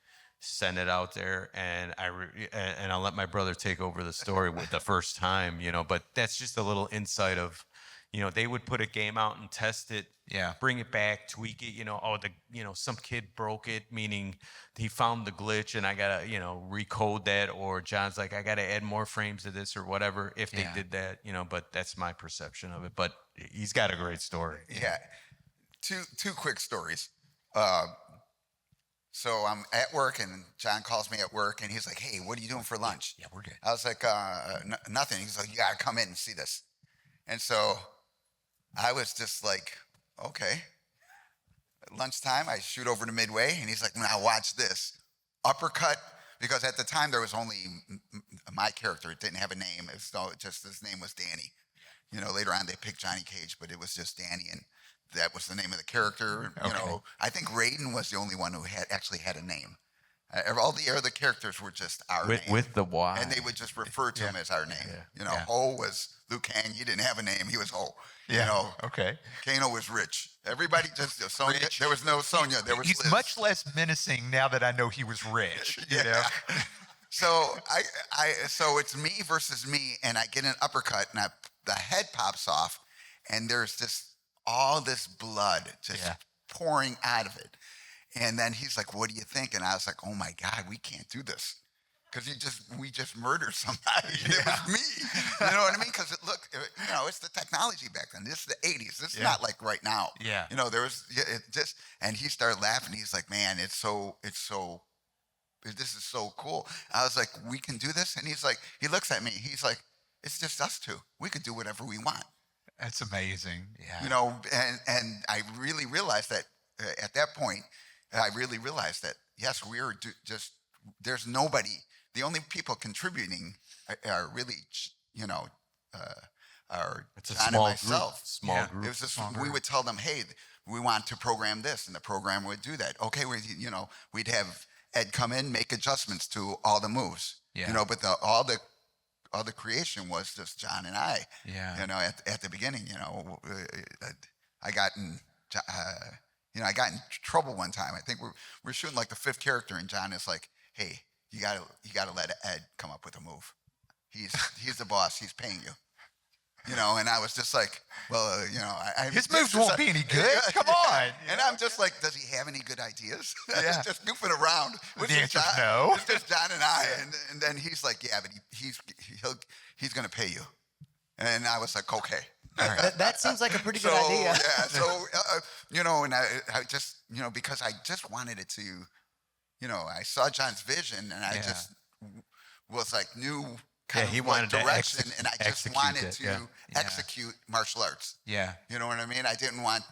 send it out there, and I'll let my brother take over the story with the first time, but that's just a little insight of, they would put a game out and test it, bring it back, tweak it, some kid broke it, meaning he found the glitch and I gotta, recode that, or John's like, I gotta add more frames to this or whatever, if they did that, but that's my perception of it. But he's got a great story. Yeah. Two quick stories. So I'm at work, and John calls me at work, and he's like, "Hey, what are you doing for lunch?" Yeah, we're good. I was like, "Nothing." He's like, "You gotta come in and see this." And so I was just like, "Okay." At lunchtime, I shoot over to Midway, and he's like, "Now watch this uppercut," because at the time there was only my character. It didn't have a name. It was just his name was Danny. Later on they picked Johnny Cage, but it was just Danny, and that was the name of the character. I think Raiden was the only one who actually had a name. All the other characters were just our name. With the Y. And they would just refer to him as our name. Ho was Liu Kang. He didn't have a name. He was Ho. Okay. Kano was Rich. Everybody just, Sonya, there was no Sonya. There was He's Liz. much less menacing now that I know he was rich. So so it's me versus me, and I get an uppercut, and the head pops off, and there's all this blood just pouring out of it. And then he's like, "What do you think?" And I was like, "Oh my God, we can't do this." because we just murdered somebody. And it was me. You know what I mean? Because it's the technology back then. This is the 80s. This is not like right now. Yeah. There was and he started laughing. He's like, man, this is so cool. I was like, we can do this? And he looks at me. He's like, it's just us two. We could do whatever we want. That's amazing. Yeah. And I really realized that at that point, yes, we are there's nobody. The only people contributing are really, are It's a John small and myself. Small group. It was just, we would tell them, hey, we want to program this, and the program would do that. Okay, we'd have Ed come in, make adjustments to all the moves. Yeah. But all the creation was just John and I. Yeah. At the beginning, I got in trouble one time. I think we're shooting like the 5th character, and John is like, hey, you gotta let Ed come up with a move. He's the boss. He's paying you. And I was just like, well, his moves won't be any good. Come on. And I'm just like, does he have any good ideas? Yeah. Just goofing around. The answer's no. It's just John and I. And then he's like, yeah, but he's going to pay you. And I was like, okay. That seems like a pretty good idea. Yeah. So, and I just, because I just wanted it to, I saw John's vision, and I just was like, knew kind of he what wanted to direction, and I just wanted it, to execute martial arts. Yeah. You know what I mean? I didn't want,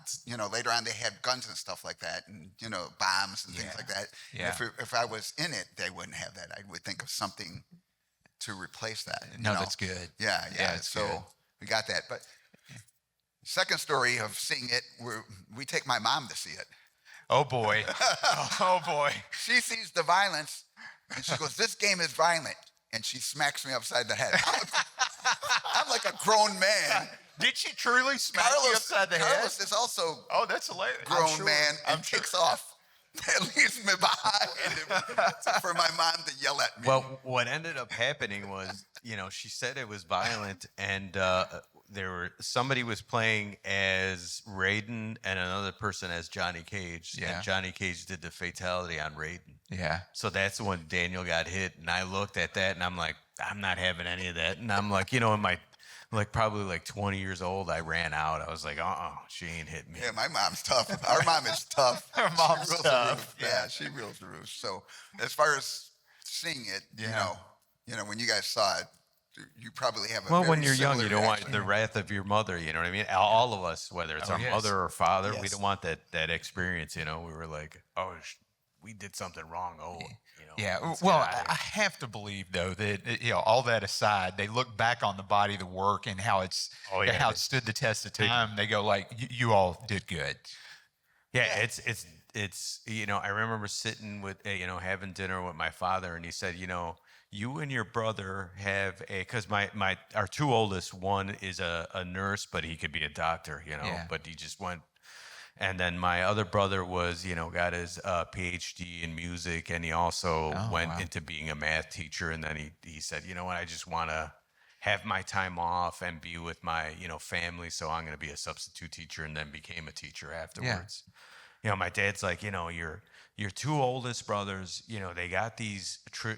later on they had guns and stuff like that, and, bombs and things like that. Yeah. If I was in it, they wouldn't have that. I would think of something to replace that. No, that's good. Yeah. It's good. We got that. But second story of seeing it, we take my mom to see it. Oh, boy. Oh, boy. She sees the violence, and she goes, this game is violent. And she smacks me upside the head. I'm like a grown man. Did she truly smack you upside the head? Carlos is also Oh, that's hilarious. grown man and kicks off. It leaves me behind for my mom to yell at me. Well, what ended up happening was, she said it was violent, and somebody was playing as Raiden and another person as Johnny Cage. Yeah. And Johnny Cage did the fatality on Raiden. Yeah. So that's when Daniel got hit, and I looked at that, and I'm like, I'm not having any of that. And I'm like, in my, probably 20 years old, I ran out. I was like, she ain't hit me. Yeah, my mom's tough. Our mom is tough. Her mom's She reels tough. the roof. Yeah, she reels the roost. So as far as seeing it, when you guys saw it, you probably have a Well, very when you're young, similar you don't want reaction. the wrath of your mother. You know what I mean? All of us, whether it's our yes. mother or father, we Yes. don't want that experience. We were like, we did something wrong. Yeah. let's Well, get outta I here. have to believe though that all that aside, they look back on the body, the work, and how it stood the test of time. They go like, you all did good. Yeah, it's I remember sitting with having dinner with my father, and he said, you and your brother have because our 2 oldest, one is a nurse, but he could be a doctor, but he just went. And then my other brother was, got his PhD in music, and he also went into being a math teacher. And then he said, I just want to have my time off and be with my, family. So I'm going to be a substitute teacher, and then became a teacher afterwards. Yeah. My dad's like, your 2 oldest brothers, they got these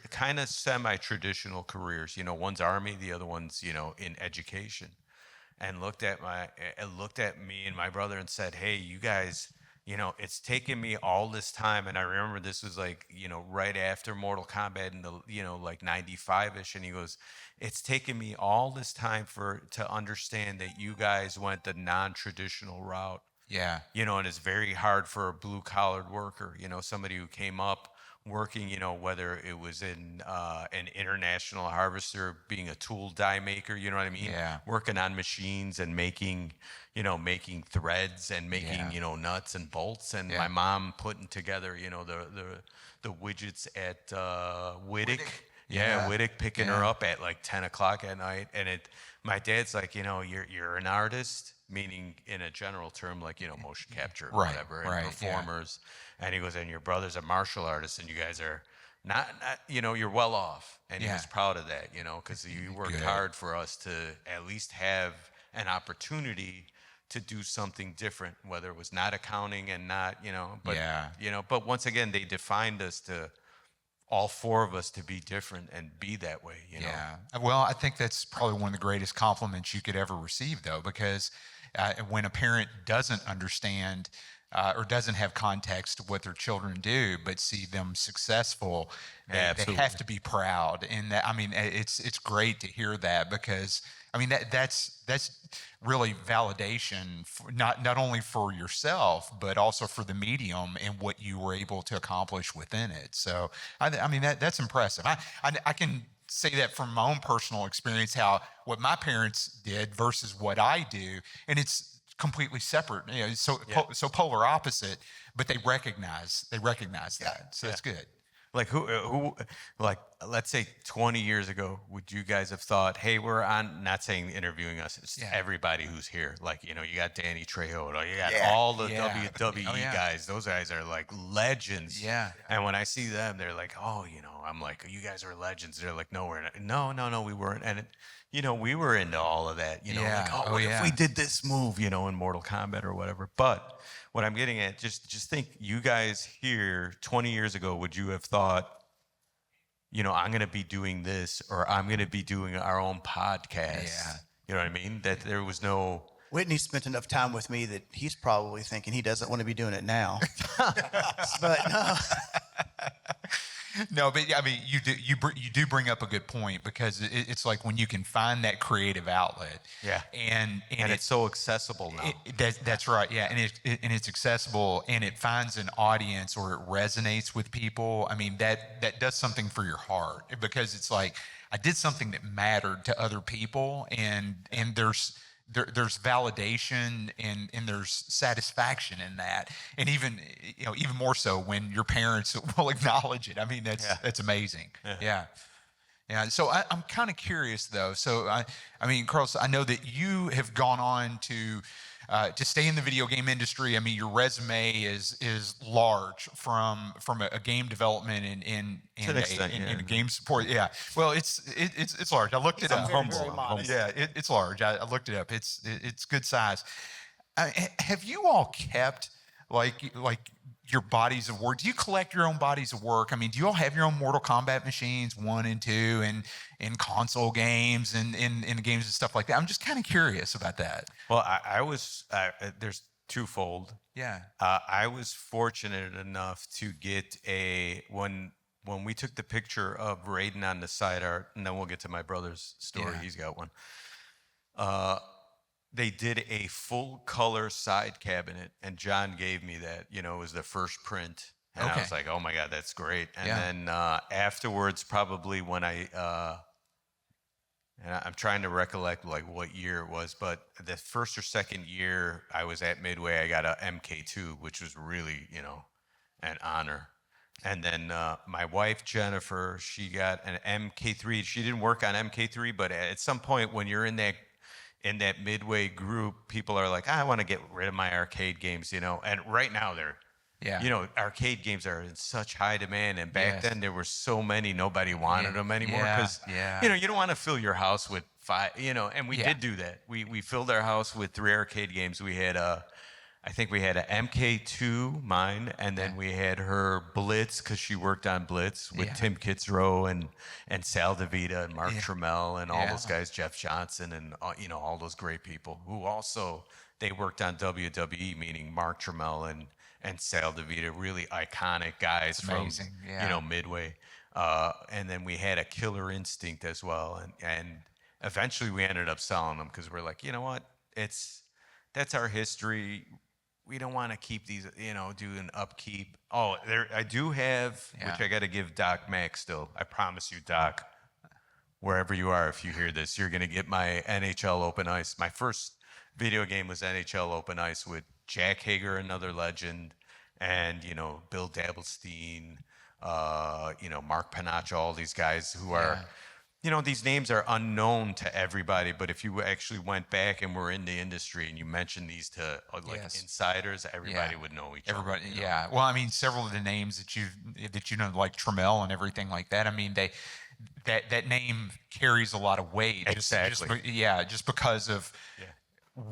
kind of semi-traditional careers. One's Army, the other one's, in education. And looked at me and my brother and said, hey, you guys, it's taken me all this time. And I remember this was right after Mortal Kombat in the, 95-ish. And he goes, it's taken me all this time to understand that you guys went the non-traditional route. Yeah. And it's very hard for a blue-collared worker, somebody who came up working, whether it was in an international harvester, being a tool die maker, you know what I mean? Yeah. Working on machines and making threads and making, nuts and bolts. And my mom putting together, the widgets at Whittick. Yeah, Whittick, picking her up at 10 o'clock at night. And my dad's like, you're an artist, meaning in a general term, motion capture or whatever, and performers. And he goes, and your brother's a martial artist, and you guys are not you're well off. And he was proud of that, because you worked hard for us to at least have an opportunity to do something different, whether it was not accounting and not, but once again, they defined us to all four of us to be different and be that way, you know? Yeah. Well, I think that's probably one of the greatest compliments you could ever receive, though, because when a parent doesn't understand or doesn't have context of what their children do, but see them successful, they have to be proud. And that, I mean, it's great to hear that, because I mean that's really validation for not only for yourself, but also for the medium and what you were able to accomplish within it. So I mean that's impressive. I can say that from my own personal experience, how what my parents did versus what I do, and it's completely separate. You know, so polar opposite, but they recognize that. So that's good. Like who, like, let's say 20 years ago, would you guys have thought, hey, we're on, not saying interviewing us, it's everybody who's here. Like, you know, you got Danny Trejo, you got all the WWE guys. Those guys are like legends. Yeah. And when I see them, they're like, oh, you know, I'm like, you guys are legends. They're like, no, we're not. No, we weren't. And, you know, we were into all of that, you know, like, oh, what if we did this move, you know, in Mortal Kombat or whatever. But what I'm getting at, just think, you guys here 20 years ago, would you have thought, you know, I'm going to be doing this, or I'm going to be doing our own podcast? Yeah. You know what I mean? That there was no... Whitney spent enough time with me that he's probably thinking he doesn't want to be doing it now. But no. No, but I mean, you do bring up a good point, because it's like when you can find that creative outlet, and it's so accessible now. That's right, yeah, and it's accessible, and it finds an audience, or it resonates with people. I mean, that does something for your heart, because it's like, I did something that mattered to other people, and there's validation and there's satisfaction in that, and even more so when your parents will acknowledge it. I mean, that's amazing. Yeah. So I'm kind of curious though. So I mean, Carlos, I know that you have gone on to stay in the video game industry. I mean, your resume is large from a game development and a game support. Yeah. Well, it's large. I looked it up. Very modest. Yeah, it's large. I looked it up. It's good size. Have you all kept like your bodies of work? Do you collect your own bodies of work? I mean, do you all have your own Mortal Kombat machines 1 and 2 and console games and games and stuff like that? I'm just kind of curious about that. Well, I was, there's twofold. Yeah. I was fortunate enough to get when we took the picture of Raiden on the side art, and then we'll get to my brother's story. Yeah. He's got one. They did a full color side cabinet, and John gave me that. You know, it was the first print, and I was like, "Oh my God, that's great!" And then afterwards, probably when and I'm trying to recollect like what year it was, but the first or second year I was at Midway, I got a MK2, which was really, you know, an honor. And then my wife Jennifer, she got an MK3. She didn't work on MK3, but at some point when you're in that Midway group, people are like, I want to get rid of my arcade games, you know. And right now you know, arcade games are in such high demand. And back then there were so many, nobody wanted them anymore, because you know, you don't want to fill your house with 5, you know. And we did do that. We filled our house with 3 arcade games. We had I think we had an MK2, mine, and then we had her Blitz, because she worked on Blitz with Tim Kitzrow and Sal DeVita and Mark Trammell and all those guys, Jeff Johnson, and you know, all those great people who also, they worked on WWE, meaning Mark Trammell and Sal DeVita, really iconic guys from you know, Midway. And then we had a Killer Instinct as well, and eventually we ended up selling them, because we're like, you know what, that's our history. We don't want to keep these, you know, doing upkeep. Oh, I do have, which I got to give Doc Mack still. I promise you, Doc, wherever you are, if you hear this, you're going to get my NHL Open Ice. My first video game was NHL Open Ice with Jack Hager, another legend, and, you know, Bill Dabblestein, you know, Mark Panaccio, all these guys who are... You know, these names are unknown to everybody, but if you actually went back and were in the industry and you mentioned these to insiders, everybody would know each other. Everybody, Well, I mean, several of the names that you know, like Trammell and everything like that. I mean, that name carries a lot of weight. Exactly. Just because of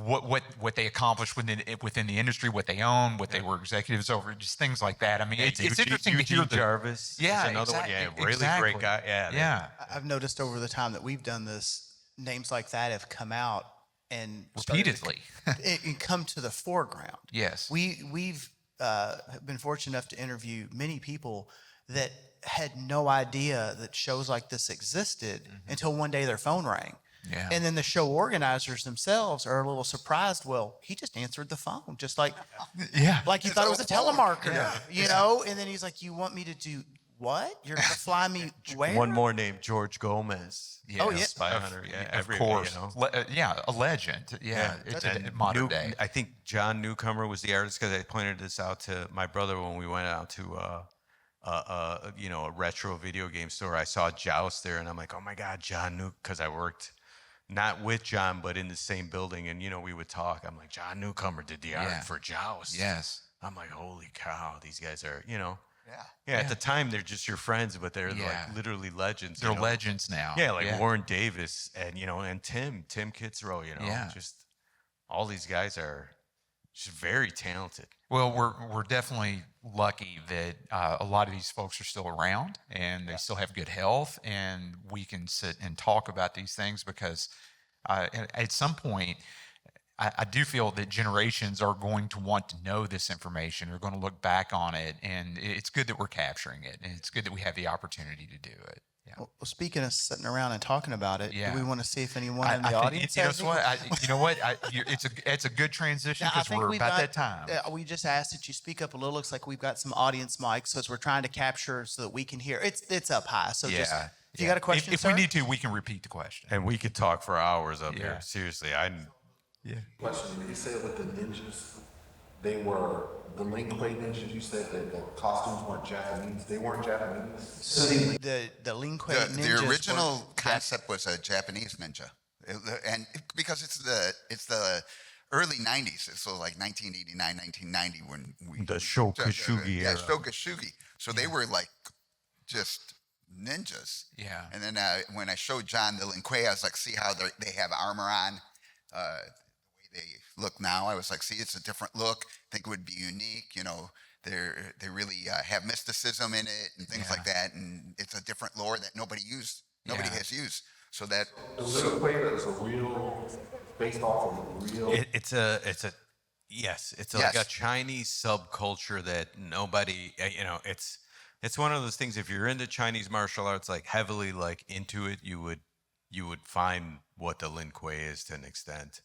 what they accomplished within the industry, what they own, what they were executives over, just things like that. I mean, it's interesting to hear Jarvis. Yeah, is another one. Yeah, really great guy. Yeah, I've noticed over the time that we've done this, names like that have come out and repeatedly and come to the foreground. Yes. We've been fortunate enough to interview many people that had no idea that shows like this existed until one day their phone rang. Yeah. And then the show organizers themselves are a little surprised. Well, he just answered the phone, just like like you thought it was a telemarketer, you know? And then he's like, "You want me to do what? You're going to fly me where?" One more name, George Gomez. Yes. Oh, yeah. Spy Hunter. Yeah, Of course. You know? A legend. Yeah. It's And modern day. I think John Newcomer was the artist because I pointed this out to my brother when we went out to a retro video game store. I saw Joust there, and I'm like, "Oh my God, John New," because I worked not with John, but in the same building, and we would talk. I'm like, John Newcomer did the art for Joust. Yes. I'm like, holy cow, these guys are, Yeah. At the time they're just your friends, but they're like literally legends. They're legends now. Yeah, like Warren Davis and and Tim Kitzrow, just all these guys are just very talented. Well, we're definitely lucky that a lot of these folks are still around and they still have good health, and we can sit and talk about these things because at some point, I do feel that generations are going to want to know this information. They're going to look back on it, and it's good that we're capturing it, and it's good that we have the opportunity to do it. Yeah. Well, speaking of sitting around and talking about it, Yeah. do we want to see if anyone in the audience has it's a good transition Now, I because think we're we've about got- that time. We just asked that you speak up a little. Looks like we've got some audience mics, so as we're trying to capture so that we can hear. It's up high, so just if you got a question, If sir? we need to, we can repeat the question. And we could talk for hours up Yeah. here. Seriously, Question: you said with the ninjas, they were the Lin Kuei ninjas. You said that the costumes weren't Japanese. They weren't Japanese. So the Lin Kuei ninjas The were- original concept was a Japanese ninja, and because it's the early '90s, so like 1989, 1990 when we The Shokashugi yeah, era. Shokashugi. So they were like just ninjas. Yeah. And then when I showed John the Lin Kuei, I was like, see how they have armor on. The way they look now, I was like, see, it's a different look. I think it would be unique. They really have mysticism in it and things like that, and it's a different lore that nobody has used. So that The Lin Kuei is a real, based off of a real. it's like a Chinese subculture that nobody, it's one of those things. If you're into Chinese martial arts, like heavily like into it, you would find what the Lin Kuei is to an extent.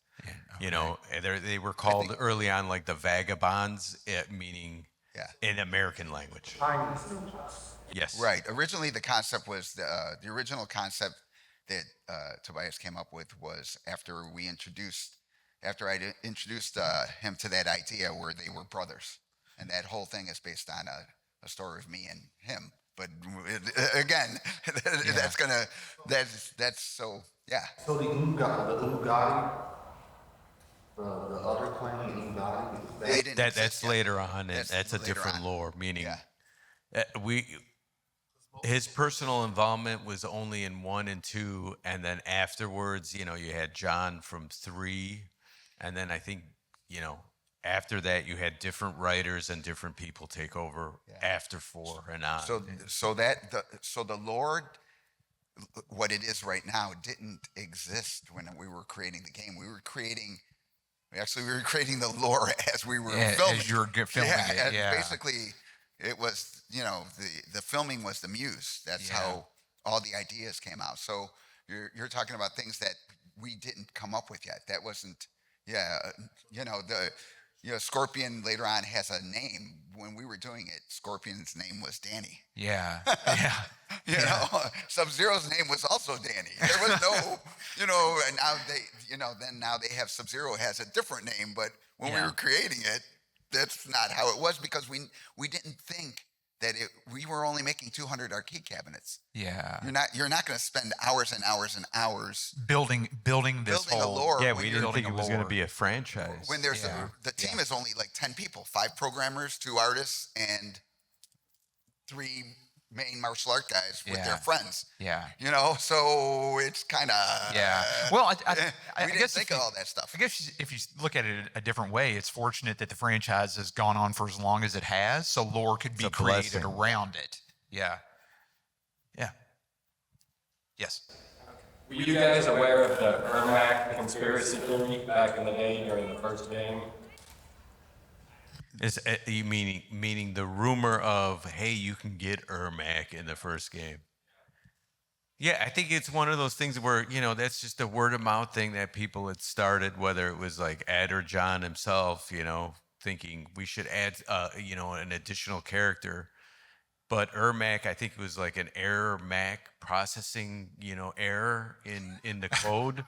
They were called early on like the vagabonds, meaning in American language. Chinese ninjas. Yes. right. Originally, the concept was the original concept that Tobias came up with was after I introduced him to that idea where they were brothers, and that whole thing is based on a story of me and him. But again, that's so yeah. So the Ugadi, the other clan, the Ugadi, They didn't That's exist yet. later on, and that's a later different on. lore. Meaning, Yeah. his personal involvement was only in 1 and 2, and then afterwards, you had John from 3, and then I think, after that you had different writers and different people take over after 4 and on. So the Lord, what it is right now, didn't exist when we were creating the game. We were creating the lore as we were filming. as you were filming it. and Yeah. basically, it was the filming was the muse. That's how all the ideas came out. So you're talking about things that we didn't come up with yet. That wasn't Scorpion later on has a name. When we were doing it, Scorpion's name was Danny. Yeah. Sub-Zero's name was also Danny. There was no, and now they have Sub-Zero has a different name, but when we were creating it, that's not how it was because we didn't think that we were only making 200 arcade cabinets. Yeah. You're not going to spend hours and hours and hours Building this building a whole lore. yeah, when we you're didn't think it building a was going to lore. be a franchise. when there's the team is only like 10 people, 5 programmers, 2 artists, and 3 main martial art guys with Yeah. their friends. Yeah. You know, so it's kind of Yeah. Well, I we didn't guess think of all that stuff. I guess if you look at it a different way, it's fortunate that the franchise has gone on for as long as it has, so lore could be a created blessing. around it. Yeah. Yeah. Yes. Were you guys aware of the Ermac conspiracy theory back in the day during the first game? Is you meaning the rumor of, hey, you can get Ermac in the first game? Yeah, I think it's one of those things where, that's just a word of mouth thing that people had started, whether it was like Ed or John himself, thinking we should add, an additional character. But Ermac, I think it was like an error Mac processing, error in the code.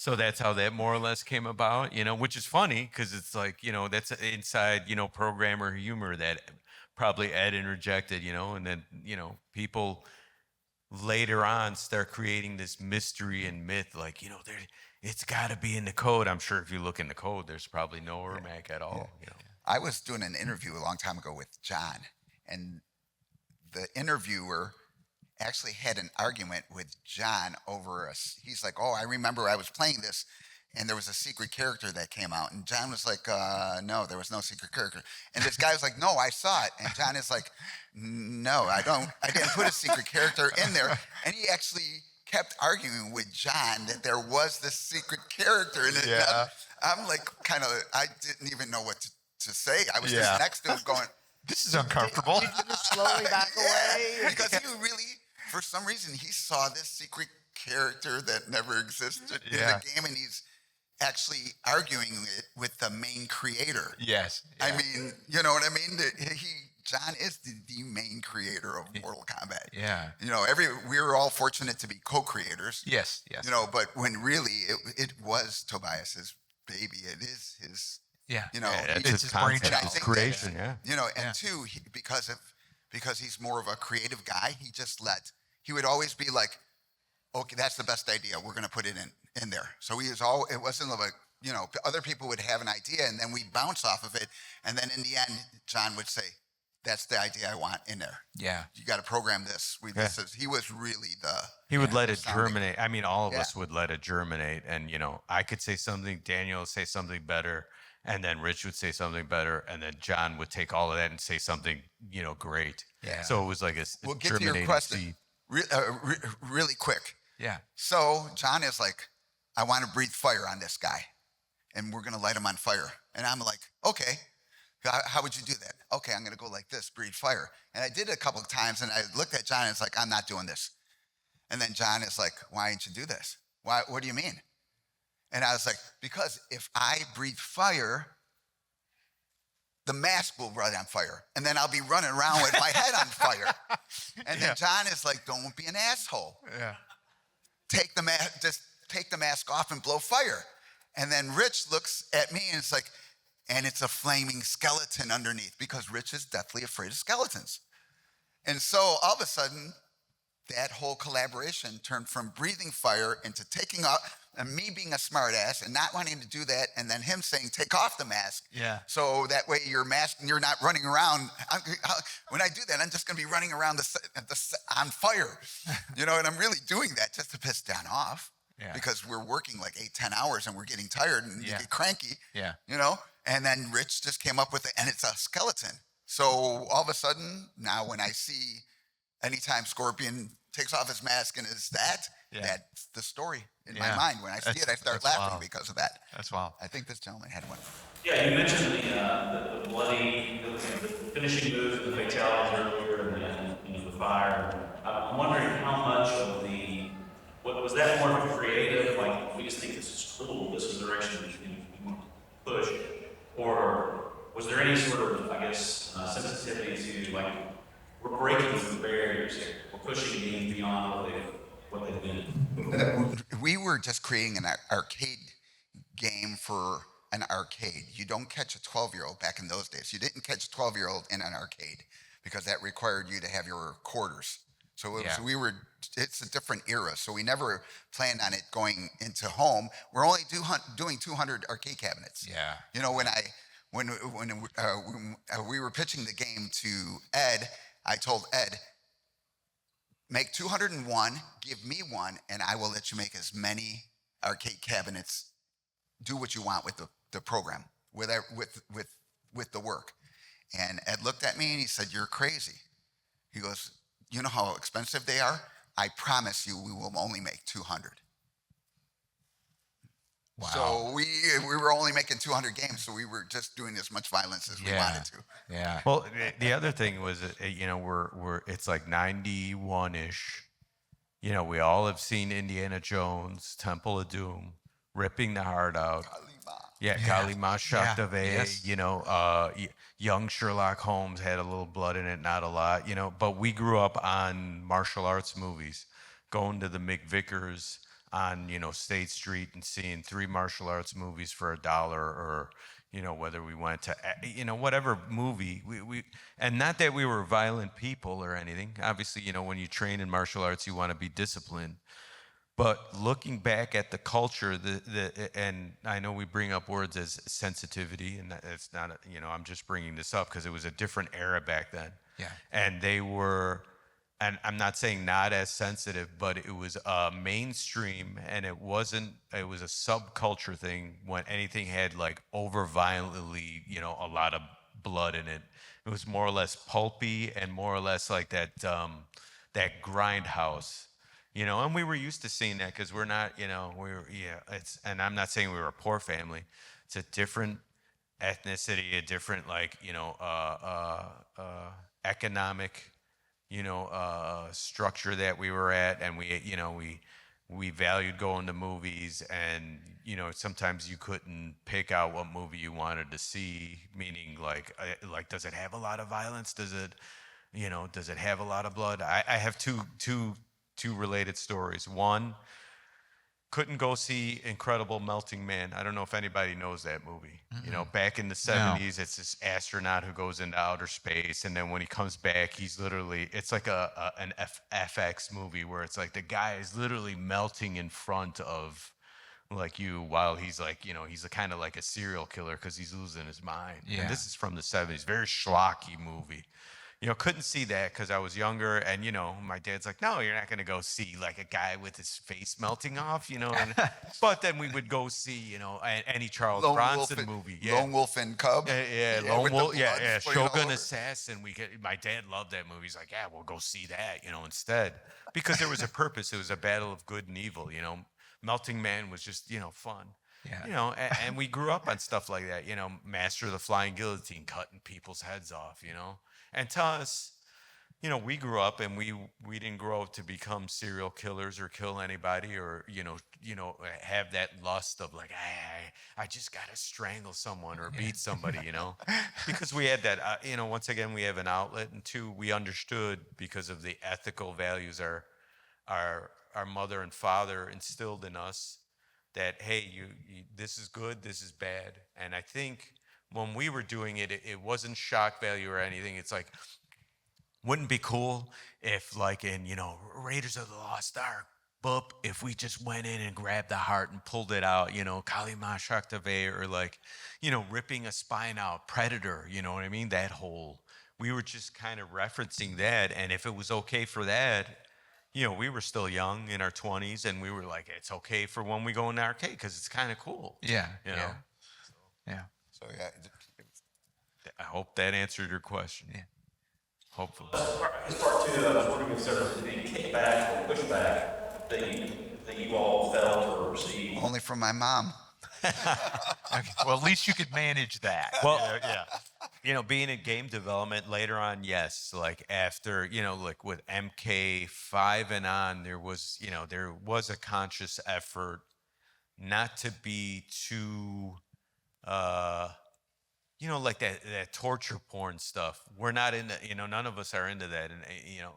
So that's how that more or less came about, which is funny because it's like, that's inside, programmer humor that probably Ed interjected, and then, people later on start creating this mystery and myth, like, it's got to be in the code. I'm sure if you look in the code, there's probably no Ermac at all. I was doing an interview a long time ago with John, and the interviewer actually had an argument with John over us. He's like, "Oh, I remember I was playing this, and there was a secret character that came out." And John was like, "No, there was no secret character." And this guy was like, "No, I saw it." And John is like, "No, I didn't put a secret character in there." And he actually kept arguing with John that there was this secret character in it. Yeah. I'm like, I didn't even know what to say. I was just next to him going, This is uncomfortable. Did you just slowly back away? because he really, for some reason, he saw this secret character that never existed in the game, and he's actually arguing it with the main creator. Yes. I mean, you know what I mean? John is the main creator of Mortal Kombat. Yeah. We were all fortunate to be co-creators. Yes. Yes. But when really it was Tobias's baby, it is his. Yeah. It's It's his brainchild. And I his think creation, that, and two, because he's more of a creative guy, he would always be like, "Okay, that's the best idea. We're going to put it in there." So it wasn't like, other people would have an idea and then we'd bounce off of it. And then in the end, John would say, "That's the idea I want in there. Yeah. You got to program this." He was really He would let it sounding. germinate. I mean, all of Yeah. us would let it germinate. And, I could say something, Daniel would say something better, and then Rich would say something better, and then John would take all of that and say something, great. Yeah. So it was like a We'll get to your germinating question seed. really quick. Yeah. So John is like, "I want to breathe fire on this guy, and we're going to light him on fire." And I'm like, "Okay, how would you do that?" "Okay, I'm going to go like this, breathe fire." And I did it a couple of times, and I looked at John, and it's like, "I'm not doing this." And then John is like, "Why didn't you do this? Why? What do you mean?" And I was like, "Because if I breathe fire, the mask will run on fire, and then I'll be running around with my head on fire." And then John is like, "Don't be an asshole. Yeah. Just take the mask off and blow fire." And then Rich looks at me and it's like, "And it's a flaming skeleton underneath," because Rich is deathly afraid of skeletons. And so all of a sudden, that whole collaboration turned from breathing fire into taking off, and me being a smartass and not wanting to do that, and then him saying, "Take off the mask." Yeah. So that way you're masked and you're not running around. When I do that, I'm just going to be running around on fire. And I'm really doing that just to piss Dan off. Yeah. Because we're working like 8-10 hours and we're getting tired and you get cranky. Yeah. And then Rich just came up with it, and it's a skeleton. So all of a sudden, now when I see anytime Scorpion takes off his mask and is that's the story in my mind. When I see it, I start laughing wild. because of that. That's wild. I think this gentleman had one. Yeah, you mentioned the bloody, the finishing moves, the fatalities earlier, and the fire. I'm wondering how much of was that more of a creative, like, we just think this is cool, this is the direction that you want to push, or was there any sort of, I guess, sensitivity to, like, we're breaking through barriers here, we're pushing games beyond what they've been? We were just creating an arcade game for an arcade. You don't catch a 12-year-old back in those days. You didn't catch a 12-year-old in an arcade because that required you to have your quarters. So it's a different era. So we never planned on it going into home. We're only doing 200 arcade cabinets. Yeah. When we were pitching the game to Ed, I told Ed, make 201, give me one, and I will let you make as many arcade cabinets. Do what you want with the program, with the work. And Ed looked at me and he said, "You're crazy." He goes, "You know how expensive they are? I promise you we will only make 200. Wow. So we were only making 200 games, so we were just doing as much violence as we wanted to. Yeah. Well, the other thing was, we're it's like 91-ish. We all have seen Indiana Jones, Temple of Doom, ripping the heart out. Kalima Shaktave. Yes. Young Sherlock Holmes had a little blood in it, not a lot. But we grew up on martial arts movies, going to the McVickers on State Street and seeing 3 martial arts movies for $1, or whether we went to whatever movie we and not that we were violent people or anything. Obviously, when you train in martial arts, you want to be disciplined. But looking back at the culture, and I know we bring up words as sensitivity, and it's not, I'm just bringing this up because it was a different era back then. Yeah. And they were, and I'm not saying not as sensitive, but it was mainstream, and it was a subculture thing when anything had like over violently, a lot of blood in it. It was more or less pulpy and more or less like that grindhouse. And we were used to seeing that because we're not, and I'm not saying we were a poor family. It's a different ethnicity, a different economic, structure that we were at. And we valued going to movies, and, sometimes you couldn't pick out what movie you wanted to see, meaning like, does it have a lot of violence? Does it have a lot of blood? I have two related stories. One, couldn't go see Incredible Melting Man. I don't know if anybody knows that movie. Back in the 70s, it's this astronaut who goes into outer space, and then when he comes back, he's literally, it's like an FX movie where it's like the guy is literally melting in front of like you, while he's like, he's kind of like a serial killer because he's losing his mind. Yeah. And this is from the 70s, very schlocky movie. Couldn't see that because I was younger, and my dad's like, "No, you're not gonna go see like a guy with his face melting off," But then we would go see, any Charles Bronson movie, Lone Wolf and Cub, Lone Wolf, Shogun Shogun Assassin. My dad loved that movie. He's like, "Yeah, we'll go see that," instead, because there was a purpose. It was a battle of good and evil. Melting Man was just fun. Yeah. And we grew up on stuff like that. Master of the Flying Guillotine, cutting people's heads off. And to us, we grew up, and we didn't grow up to become serial killers or kill anybody, or have that lust of like, I just gotta strangle someone or beat somebody, because we had that. Once again, we have an outlet, and 2, we understood because of the ethical values our mother and father instilled in us, that hey, you this is good, this is bad. And I think when we were doing it, it wasn't shock value or anything. It's like, wouldn't it be cool if, like in, Raiders of the Lost Ark, if we just went in and grabbed the heart and pulled it out, Kalima Shaktave, or like, ripping a spine out, Predator, you know what I mean? That whole, we were just kind of referencing that. And if it was okay for that, we were still young in our 20s, and we were like, it's okay for when we go in the arcade because it's kind of cool. Yeah. Yeah. So yeah, I hope that answered your question. Yeah. Hopefully. As part 2, I was wondering if there was any kickback or pushback that you all felt or received. only from my mom. Okay. Well, at least you could manage that. Well, yeah. Being in game development later on, yes. Like after, like with MK5 and on, there was a conscious effort not to be too, like that torture porn stuff. We're not into, none of us are into that. And,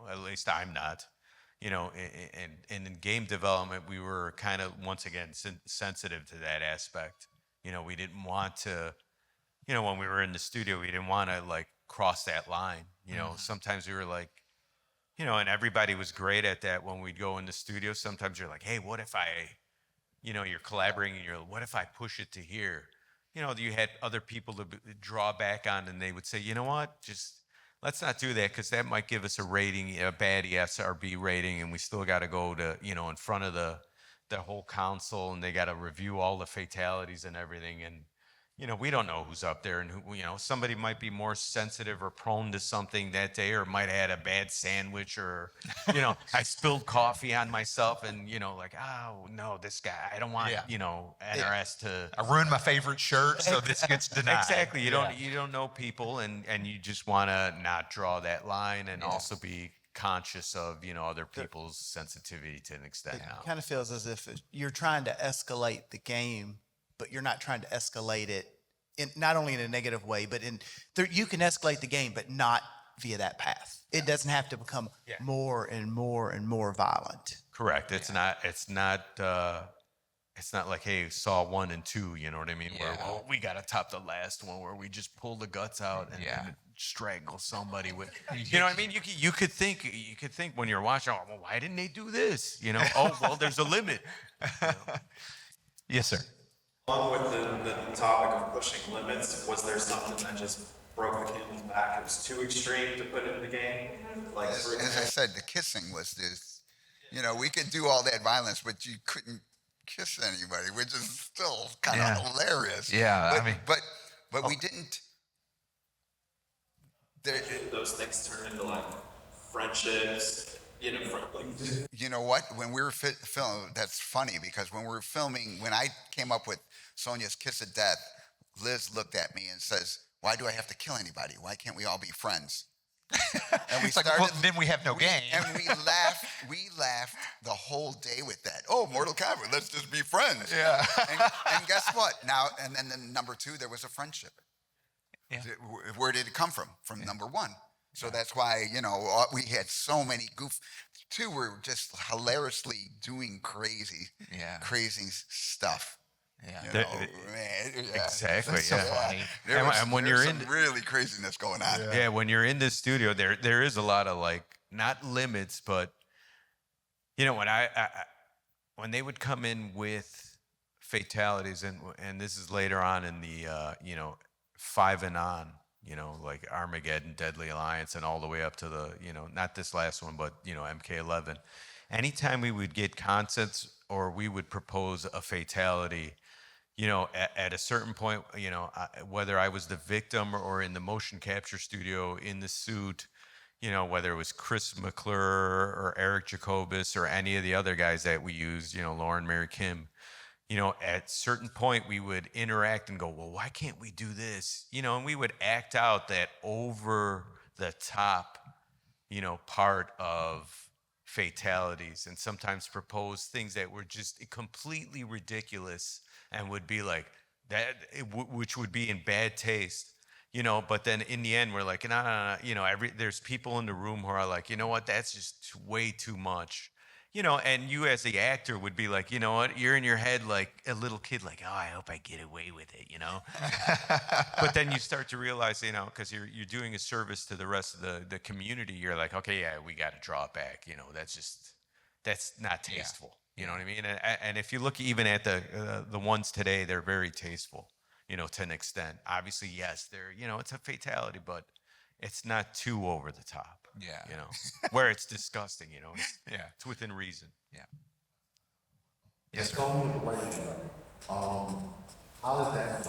at least I'm not, and in game development, we were kind of, once again, sensitive to that aspect. We didn't want to, when we were in the studio, we didn't want to like cross that line. Sometimes we were like, and everybody was great at that when we'd go in the studio. Sometimes you're like, hey, what if you're collaborating, and you're like, what if I push it to here? You had other people to draw back on, and they would say, you know what, just let's not do that because that might give us a rating, a bad ESRB rating, and we still got to go to, in front of the whole council, and they got to review all the fatalities and everything. And, we don't know who's up there, and who, somebody might be more sensitive or prone to something that day, or might have had a bad sandwich, or, I spilled coffee on myself, and, like, oh, no, this guy, I don't want, NRS to. I ruined my favorite shirt, so this gets denied. Exactly. You don't know people, and you just want to not draw that line, and also be conscious of, other people's sensitivity to an extent. It kind of feels as if you're trying to escalate the game, but you're not trying to escalate it not only in a negative way, but you can escalate the game, but not via that path. It doesn't have to become more and more and more violent. Correct. It's not like, hey, Saw 1 and 2, you know what I mean? Yeah. Where we got to top the last one where we just pull the guts out and strangle somebody with, you know what I mean? You could think when you're watching, oh, well, why didn't they do this? Oh, well, there's a limit. Yes, sir. Along with the topic of pushing limits, was there something that just broke the camel's back? It was too extreme to put in the game? Like, As I said, the kissing was this, we could do all that violence, but you couldn't kiss anybody, which is still kind of hilarious. Yeah, but we didn't. Those things turn into like friendships, You know what? When we were filming, that's funny because when we were filming, when I came up with Sonia's kiss of death, Liz looked at me and says, "Why do I have to kill anybody? Why can't we all be friends?" And we started. Well, then we have no game. And we laughed. We laughed the whole day with that. Oh, Mortal Kombat. Let's just be friends. Yeah. And guess what? Now and then number 2, there was a friendship. Yeah. Where did it come from? From number 1. So that's why, we had so many 2 were just hilariously doing crazy stuff. Yeah. Exactly. That's so funny. And when you're in really craziness going on. Yeah, when you're in this studio, there is a lot of not limits, but when when they would come in with fatalities, and this is later on in the 5 and on, like Armageddon, Deadly Alliance, and all the way up to the not this last one, but MK11. Anytime we would get concepts or we would propose a fatality, at a certain point, whether I was the victim or in the motion capture studio in the suit, whether it was Chris McClure or Eric Jacobus or any of the other guys that we used, Lauren Mary Kim, at certain point we would interact and go, well, why can't we do this? And we would act out that over the top, part of fatalities, and sometimes propose things that were just completely ridiculous and would be like that, which would be in bad taste, but then in the end we're like, no, there's people in the room who are like, you know what, that's just way too much, and you as the actor would be like, you know what, you're in your head like a little kid, like, oh, I hope I get away with it, but then you start to realize, because you're doing a service to the rest of the community, you're like, okay, yeah, we got to draw it back, that's not tasteful. You know what I mean? And if you look even at the ones today, they're very tasteful, to an extent. Obviously, yes, they're, it's a fatality, but it's not too over the top. Yeah. Where it's disgusting, it's within reason. Yeah. Yes, sir. How does that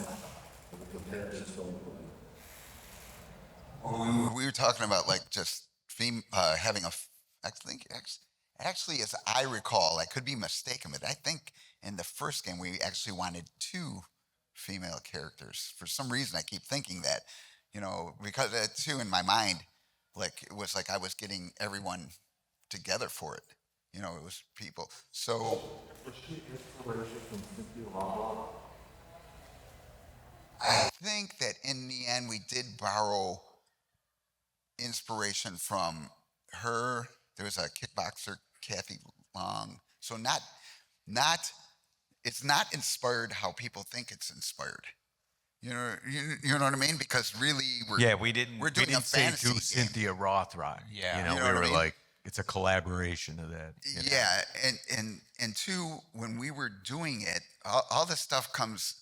compare to Stone We were talking about just having I think actually, as I recall, I could be mistaken, but I think in the first game we actually wanted 2 female characters. For some reason, I keep thinking that, because 2 in my mind, it was like I was getting everyone together for it. It was people. So. Was she inspiration from Cynthia Rothrock? I think that in the end we did borrow inspiration from her. There was a kickboxer, Kathy Long. So it's not inspired how people think it's inspired. You know what I mean? Because really we didn't doing a fantasy do game. Cynthia Rothrock. Yeah. We were like, it's a collaboration of that. Yeah, and 2, when we were doing it, all this stuff comes.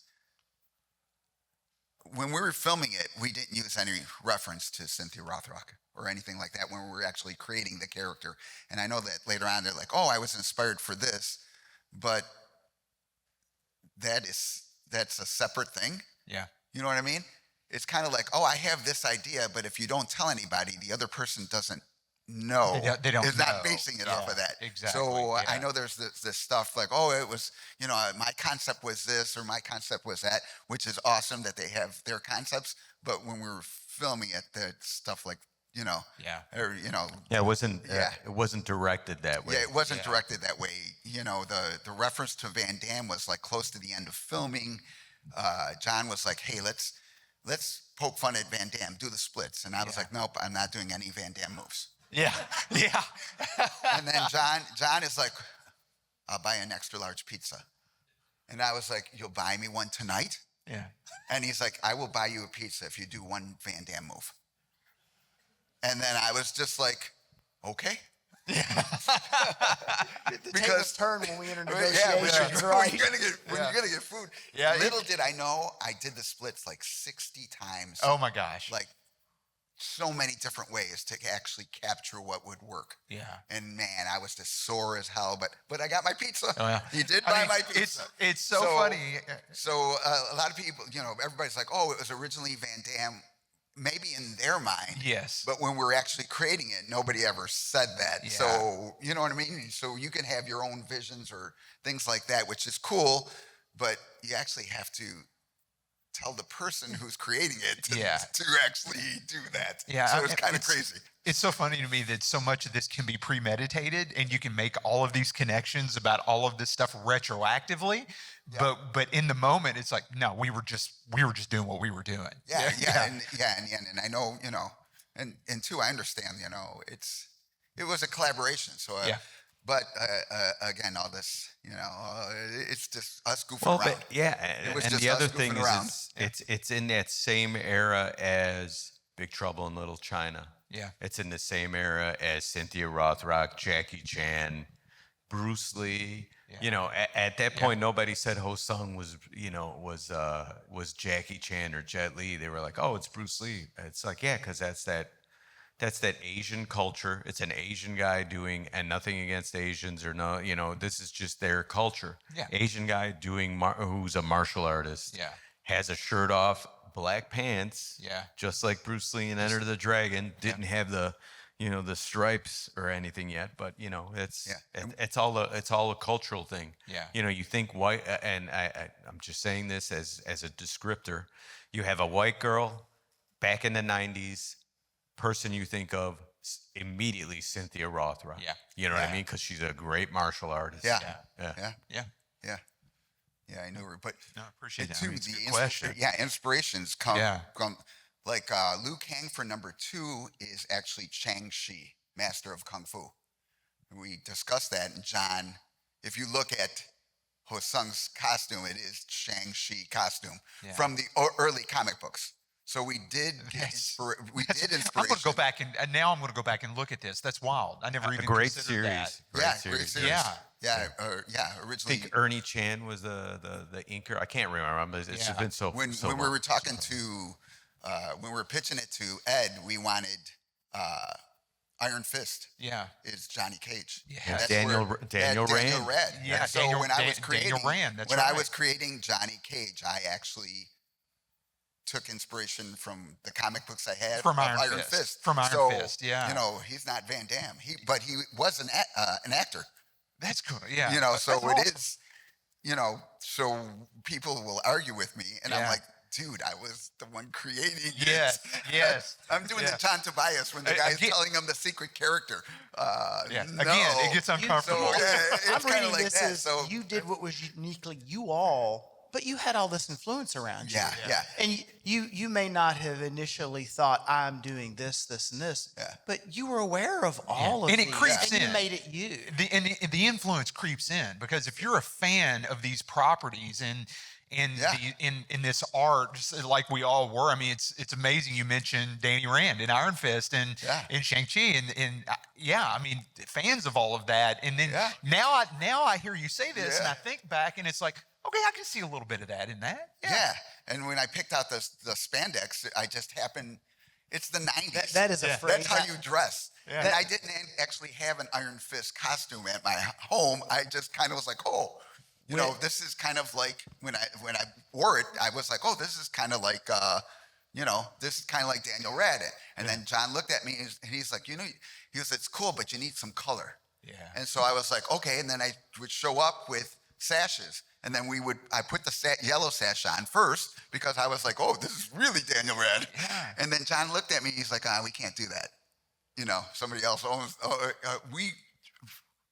when we were filming it, we didn't use any reference to Cynthia Rothrock or anything like that when we were actually creating the character. And I know that later on they're like, oh, I was inspired for this, but that's a separate thing. Yeah. You know what I mean? It's kind of like, oh, I have this idea, but if you don't tell anybody, the other person doesn't know. They don't is not know. basing it off of that. Exactly. So yeah. I know there's this stuff like, oh, it was, my concept was this or my concept was that, which is awesome that they have their concepts. But when we were filming it, the stuff like, Yeah. or, Yeah, it wasn't. Yeah. It wasn't directed that way. yeah, it wasn't directed that way. The reference to Van Damme was like close to the end of filming. John was like, hey, let's poke fun at Van Damme, do the splits. And I was like, nope, I'm not doing any Van Damme moves. Yeah. Yeah. And then John is like, I'll buy an extra large pizza. And I was like, you'll buy me one tonight? Yeah. And he's like, I will buy you a pizza if you do one Van Damme move. And then I was just like, okay. The tables turned when we entered When negotiations, you're right? gonna get food. Yeah, Little did I know, I did the splits like 60 times. Oh my gosh. Like so many different ways to actually capture what would work. Yeah. And man, I was just sore as hell, but I got my pizza. Oh, yeah. He did I buy mean, my pizza. It's so funny. So a lot of people, everybody's like, oh, it was originally Van Damme, maybe in their mind. Yes. But when we're actually creating it, nobody ever said that. Yeah. So, you know what I mean? So you can have your own visions or things like that, which is cool, but you actually have to tell the person who's creating it to actually do that. Yeah. So it's kind of crazy. It's so funny to me that so much of this can be premeditated and you can make all of these connections about all of this stuff retroactively. Yeah. But in the moment, it's like, no, we were just doing what we were doing. And I know, and two, I understand, it was a collaboration. So, but again, all this, it's just us goofing around. But It was and just the other us thing goofing around. is it's in that same era as Big Trouble in Little China. Yeah. It's in the same era as Cynthia Rothrock, Jackie Chan, Bruce Lee. Yeah. At that point, nobody said Ho Sung was Jackie Chan or Jet Li. They were like, oh, it's Bruce Lee. It's like, yeah, because that's that Asian culture. It's an Asian guy doing, and nothing against Asians or no, this is just their culture. Yeah. Asian guy doing, who's a martial artist. Yeah. Has a shirt off, black pants. Yeah. Just like Bruce Lee in Enter the Dragon. Didn't have the stripes or anything yet, but it's all a cultural thing. Yeah. You think white, and I'm just saying this as a descriptor. You have a white girl back in the 90s, person you think of immediately Cynthia Rothrock. Yeah. You know what I mean? Because she's a great martial artist. Yeah, I know her, but No, I appreciate that. too, I mean, it's a the good question. inspirations come Yeah. like Liu Kang for number 2 is actually Chang Shi, master of Kung Fu. We discussed that, and John, if you look at Ho Sung's costume, it is Chang Shi costume from the early comic books. So we did get inspiration. I'm going to go back and now I'm going to go back and look at this. That's wild. I never even Great considered series. that. Great series. Yeah. I Originally, think Ernie Chan was the inker. I can't remember. It's just been so when so we long. were talking to when we were pitching it to Ed, we wanted Iron Fist. Yeah. Is Johnny Cage. Yeah. And that's Daniel where- Daniel Rand. Yeah, And so Daniel- when I was Dan- creating Daniel Rand, that's when I right. was creating Johnny Cage, I actually took inspiration from the comic books I had From of Iron Fist. From Iron Fist, yeah. He's not Van Damme. But he was an actor. That's cool. Yeah. So That's it is. So people will argue with me, and I'm Yeah. like, dude, I was the one creating Yes, it. yes. I'm doing Yeah. the John Tobias when the guy's Again- telling him the secret character. Yeah. No. Again, it gets uncomfortable. So, it's I'm kind reading of like this that. as So you did what was uniquely you all, but you had all this influence around you. yeah. And you may not have initially thought, I'm doing this, this, and this. Yeah. But you were aware of all of And it these, creeps and in. you made it you. The influence creeps in because if you're a fan of these properties and in this art, just like we all were, I mean, it's amazing. You mentioned Danny Rand in Iron Fist and Shang-Chi and I mean, fans of all of that. And then now I hear you say this and I think back and it's like, okay, I can see a little bit of that in that. Yeah. And when I picked out the spandex, I just happened. It's the 90s. That is a phrase. That's how you dress. Yeah. And I didn't actually have an Iron Fist costume at my home. I just kind of was like, oh, you know, this is kind of like when I wore it, I was like, oh, this is kind of like, you know, this is kind of like Daniel Rad. And then John looked at me and he's like, you know, he goes, it's cool, but you need some color. Yeah. And so I was like, okay. And then I would show up with sashes. And then I put the yellow sash on first because I was like, oh, this is really Daniel Rad. Yeah. And then John looked at me. He's like, we can't do that. You know, somebody else owns,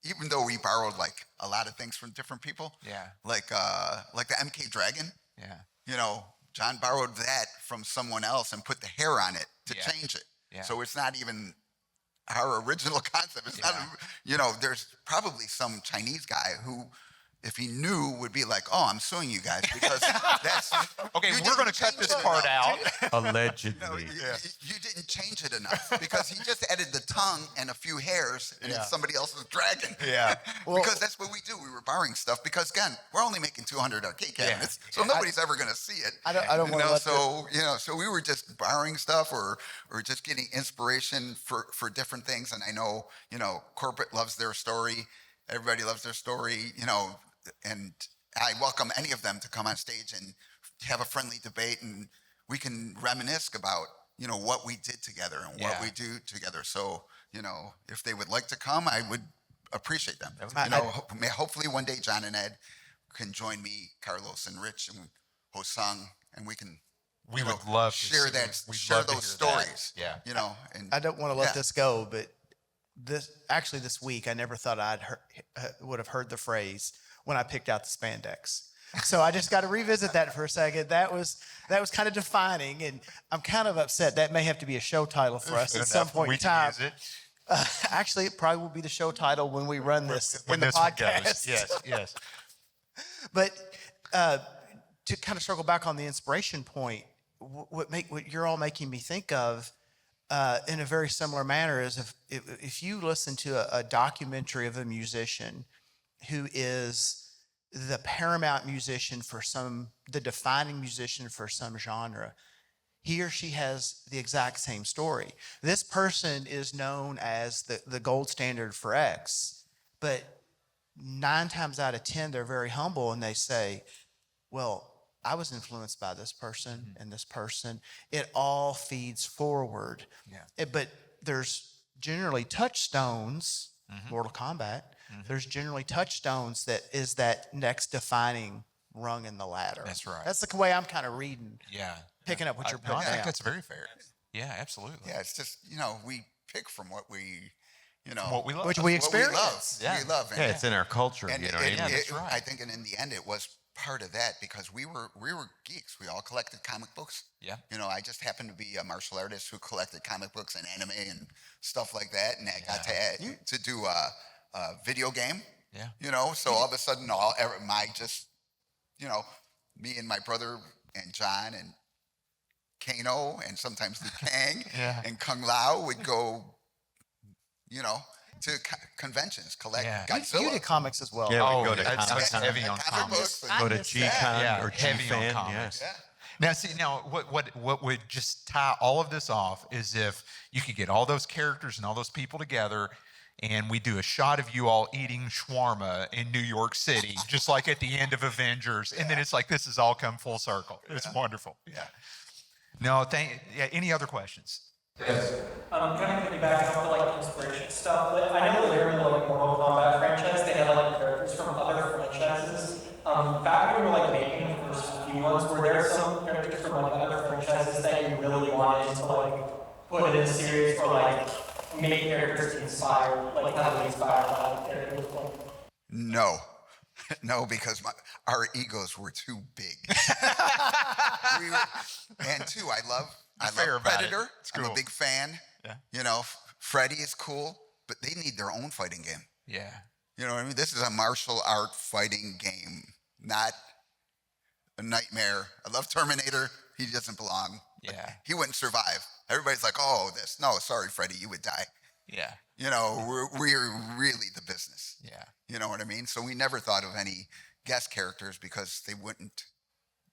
even though we borrowed like a lot of things from different people. Yeah. Like the MK Dragon. Yeah. You know, John borrowed that from someone else and put the hair on it to Yeah. change it. Yeah. So it's not even our original concept. It's not, you know, there's probably some Chinese guy who, if he knew, would be like, oh, I'm suing you guys because that's... Okay, you we're going to didn't cut change this it part enough. out. Allegedly. No, you didn't change it enough because he just added the tongue and a few hairs and it's somebody else's dragon. Yeah. Because that's what we do. We were borrowing stuff because, again, we're only making 200 arcade cabinets, so nobody's ever going to see it. I don't want to let So we were just borrowing stuff or just getting inspiration for different things. And I know, you know, corporate loves their story. Everybody loves their story, you know, and I welcome any of them to come on stage and have a friendly debate and we can reminisce about, you know, what we did together and what we do together. So, you know, if they would like to come, I would appreciate them. You know, hopefully one day John and Ed can join me, Carlos and Rich and Hosung, and we can We would love to share share those stories. Yeah. You know, and I don't want to let this go, but this week I never thought would have heard the phrase when I picked out the spandex. So I just got to revisit that for a second. That was kind of defining, and I'm kind of upset. That may have to be a show title for us at some point in time. Use it. Actually, it probably will be the show title when we run this When in the this one podcast. goes. Yes, yes. But to kind of circle back on the inspiration point, what you're all making me think of in a very similar manner is if you listen to a documentary of a musician who is the paramount musician the defining musician for some genre, he or she has the exact same story. This person is known as the gold standard for X, but 9 times out of 10, they're very humble and they say, well, I was influenced by this person and this person. It all feeds forward. Yeah. But there's generally touchstones, Mortal Kombat, there's generally touchstones that is that next defining rung in the ladder. That's right. That's the way I'm kind of reading, Yeah. picking up what you're No, I putting think down. that's very fair. Yeah, absolutely. yeah, it's just, you know, we pick from what we, you know, What we love. Which we what we experience. love. Yeah. We love. Yeah, it's in our culture. And You know what I mean? that's right. I think, and in the end, it was part of that because we were geeks. We all collected comic books. Yeah. You know, I just happened to be a martial artist who collected comic books and anime and stuff like that, and I got to do a video game. Yeah. You know, so all of a sudden, you know, me and my brother and John and Kano and sometimes Liu Kang Yeah. and Kung Lao would go, you know, to conventions, collect Yeah. Godzilla. You did comics as well. Yeah, we Oh, go to that's comics. heavy on Comic comics. books and- Go to missed that. G-Con Yeah, or heavy on G-Fan. comics. Yeah. Yeah. Now, see, what would just tie all of this off is if you could get all those characters and all those people together, and we do a shot of you all eating shawarma in New York City, just like at the end of Avengers, and then it's like this has all come full circle. It's wonderful. Yeah. No, any other questions? Kind of piggyback off the like inspiration stuff, but I know that they're in the like Mortal Kombat franchise, they had like characters from other franchises. Back when we were like making the first few ones, were there some characters from like other franchises that you really wanted to like put in the series or like make characters inspired, like heavily inspired by the characters? No. No, because our egos were too big. And two, I love Fair about it. Predator. It's I'm cool. a big fan. Yeah. You know, Freddy is cool, but they need their own fighting game. Yeah. You know what I mean? This is a martial art fighting game, not a nightmare. I love Terminator. He doesn't belong. Yeah. He wouldn't survive. Everybody's like, oh, this. No, sorry, Freddy, you would die. Yeah. You know, we're really the business. Yeah. You know what I mean? So we never thought of any guest characters because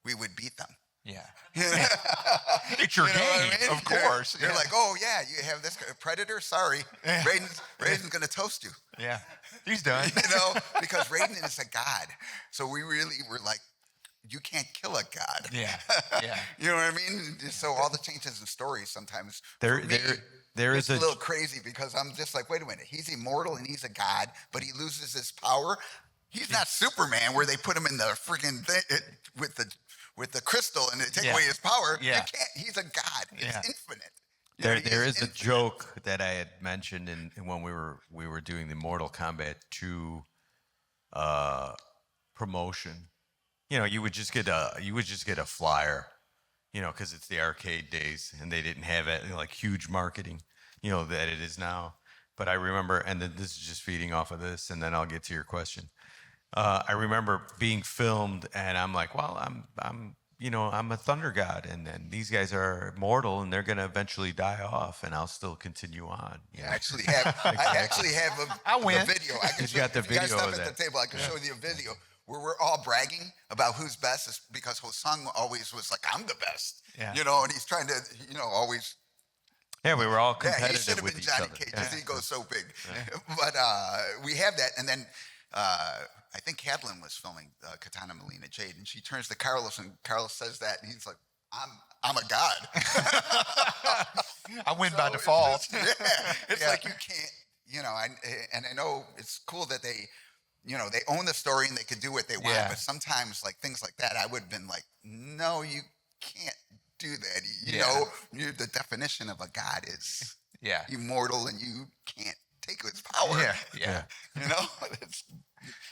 we would beat them. Yeah. You know? It's your You know what game, I mean? of course. You're like, oh yeah, you have this Predator. Sorry, Yeah. Raiden's gonna toast you. Yeah. He's done. You know, because Raiden is a god. So we really were like, you can't kill a god. Yeah. Yeah. You know what I mean? So all the changes in stories sometimes There, for me, there it's is a little crazy because I'm just like, wait a minute, he's immortal and he's a god, but he loses his power. He's not Superman where they put him in the freaking thing with the crystal and they take away his power. Yeah. You can't. He's a god. It's infinite. You know, There he's is a joke that I had mentioned in when we were doing the Mortal Kombat 2 promotion. You know, you would just get a flyer, you know, because it's the arcade days and they didn't have it like huge marketing, you know, that it is now. But I remember, and then this is just feeding off of this, and then I'll get to your question. I remember being filmed, and I'm like, well, I'm a thunder god, and then these guys are mortal, and they're gonna eventually die off, and I'll still continue on. You know? I actually have the video. I can He's show got the if you guys video stop of at that. the table. I can show you a video where we're all bragging about who's best is because Hosang always was like, I'm the best. Yeah. You know, and he's trying to, you know, always. Yeah, we were all Yeah, he competitive should have with been each Johnny other. Cage. Yeah. He goes so big. But we have that, and then I think Hadlin was filming Katana Melina Jade, and she turns to Carlos, and Carlos says that, and he's like, I'm a god. I win by default. It's like you can't, you know, and I know it's cool that they, you know, they own the story and they could do what they want, but sometimes like things like that, I would have been like, no, you can't do that. You know, the definition of a god is immortal and you can't take his power. Yeah. You know,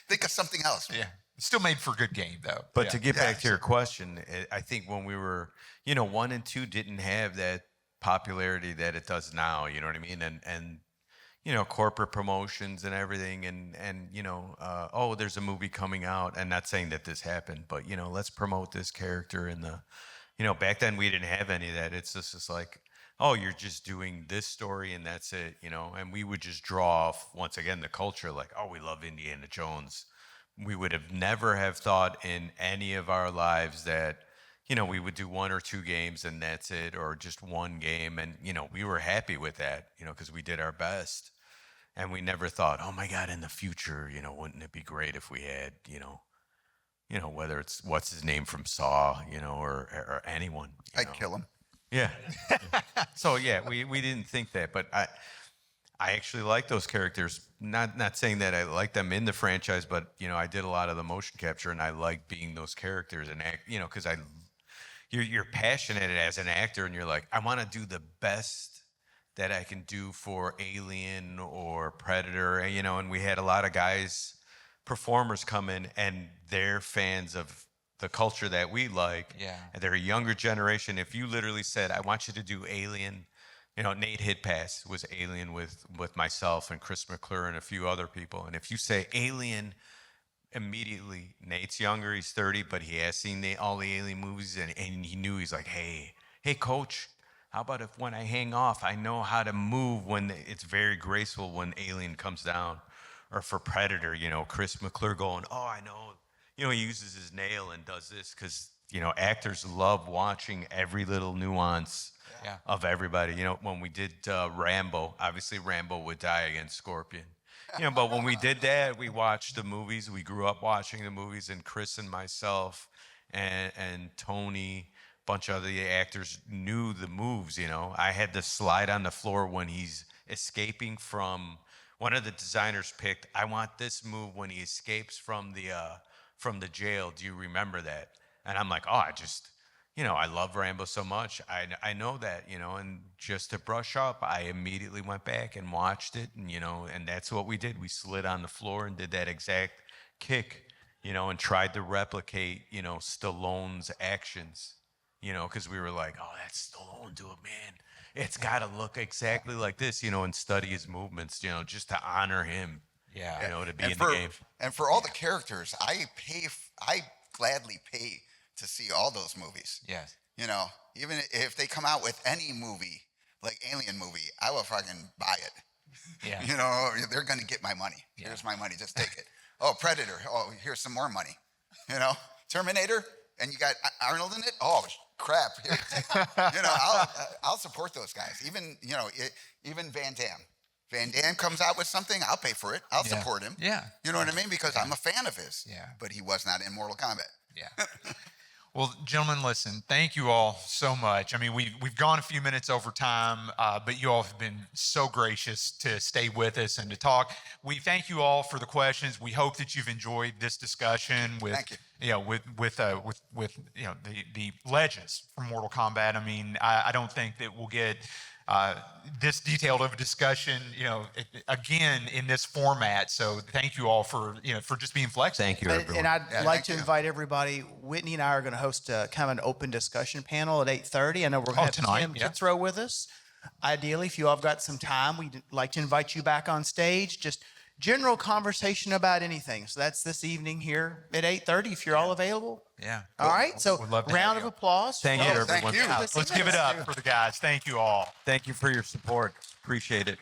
think of something else. Yeah. It's still made for a good game, though. But to get back to your question, I think when we were, you know, 1 and 2 didn't have that popularity that it does now. You know what I mean? And you know, corporate promotions and everything, and you know, oh, there's a movie coming out, and not saying that this happened, but you know, let's promote this character in the, you know, back then we didn't have any of that. It's just like, oh, you're just doing this story and that's it, you know, and we would just draw off once again the culture, like, oh, we love Indiana Jones. We would have never have thought in any of our lives that, you know, we would do 1 or 2 games and that's it, or just one game, and you know, we were happy with that, you know, because we did our best. And we never thought, oh my God, in the future, you know, wouldn't it be great if we had, you know, whether it's what's his name from Saw, you know, or anyone. I'd kill him. Yeah. So yeah, we didn't think that, but I actually like those characters. Not saying that I like them in the franchise, but you know, I did a lot of the motion capture, and I like being those characters and act, you know, because you're passionate as an actor, and you're like, I want to do the best that I can do for Alien or Predator, you know, and we had a lot of performers come in, and they're fans of the culture that we like. Yeah. And they're a younger generation. If you literally said, I want you to do Alien, you know, Nate Hidpass was Alien with myself and Chris McClure and a few other people. And if you say Alien, immediately, Nate's younger, he's 30, but he has seen all the Alien movies, and he knew, he's like, hey, coach, how about if when I hang off, I know how to move when it's very graceful when Alien comes down? Or for Predator, you know, Chris McClure going, oh, I know, you know, he uses his nail and does this, because, you know, actors love watching every little nuance of everybody. You know, when we did Rambo, obviously Rambo would die against Scorpion. You know, but when we did that, we watched the movies. We grew up watching the movies, and Chris and myself and Tony, bunch of the actors knew the moves, you know. I had to slide on the floor when he's escaping from, one of the designers picked, I want this move when he escapes from the jail. Do you remember that? And I'm like, oh, you know, I love Rambo so much. I know that, you know, and just to brush up, I immediately went back and watched it, and, you know, and that's what we did. We slid on the floor and did that exact kick, you know, and tried to replicate, you know, Stallone's actions. You know, because we were like, oh, that's Stallone, do it, man. It's got to look exactly like this, you know, and study his movements, you know, just to honor him, you know, to be in the game. And for all the characters, I gladly pay to see all those movies. Yes. You know, even if they come out with any movie, like Alien movie, I will fucking buy it. Yeah. You know, they're going to get my money. Here's my money, just take it. Oh, Predator. Oh, here's some more money. You know, Terminator. and you got Arnold in it. Oh crap! I'll support those guys. Even even Van Damme. Van Damme comes out with something, I'll pay for it. I'll support him. Yeah. You know what I mean? Because I'm a fan of his. Yeah. But he was not in Mortal Kombat. Yeah. Well, gentlemen, listen, thank you all so much. I mean, we've gone a few minutes over time, but you all have been so gracious to stay with us and to talk. We thank you all for the questions. We hope that you've enjoyed this discussion with, Thank you. with the legends from Mortal Kombat. I mean, I don't think that we'll get this detailed of a discussion, again in this format. So thank you all for just being flexible. Thank you, everyone. And I'd like to you. invite everybody. Whitney and I are going to host a kind of an open discussion panel at 8:30. I know we're going to have tonight, Tim yeah. Kitzrow with us. Ideally, if you all have got some time, we'd like to invite you back on stage. Just general conversation about anything. So that's this evening here at 8:30. If you're all available. Yeah. All right. So Would love to round have of you. applause. Thank you, Oh, thank everyone. you. Let's give it up for the guys. Thank you all. Thank you for your support. Appreciate it.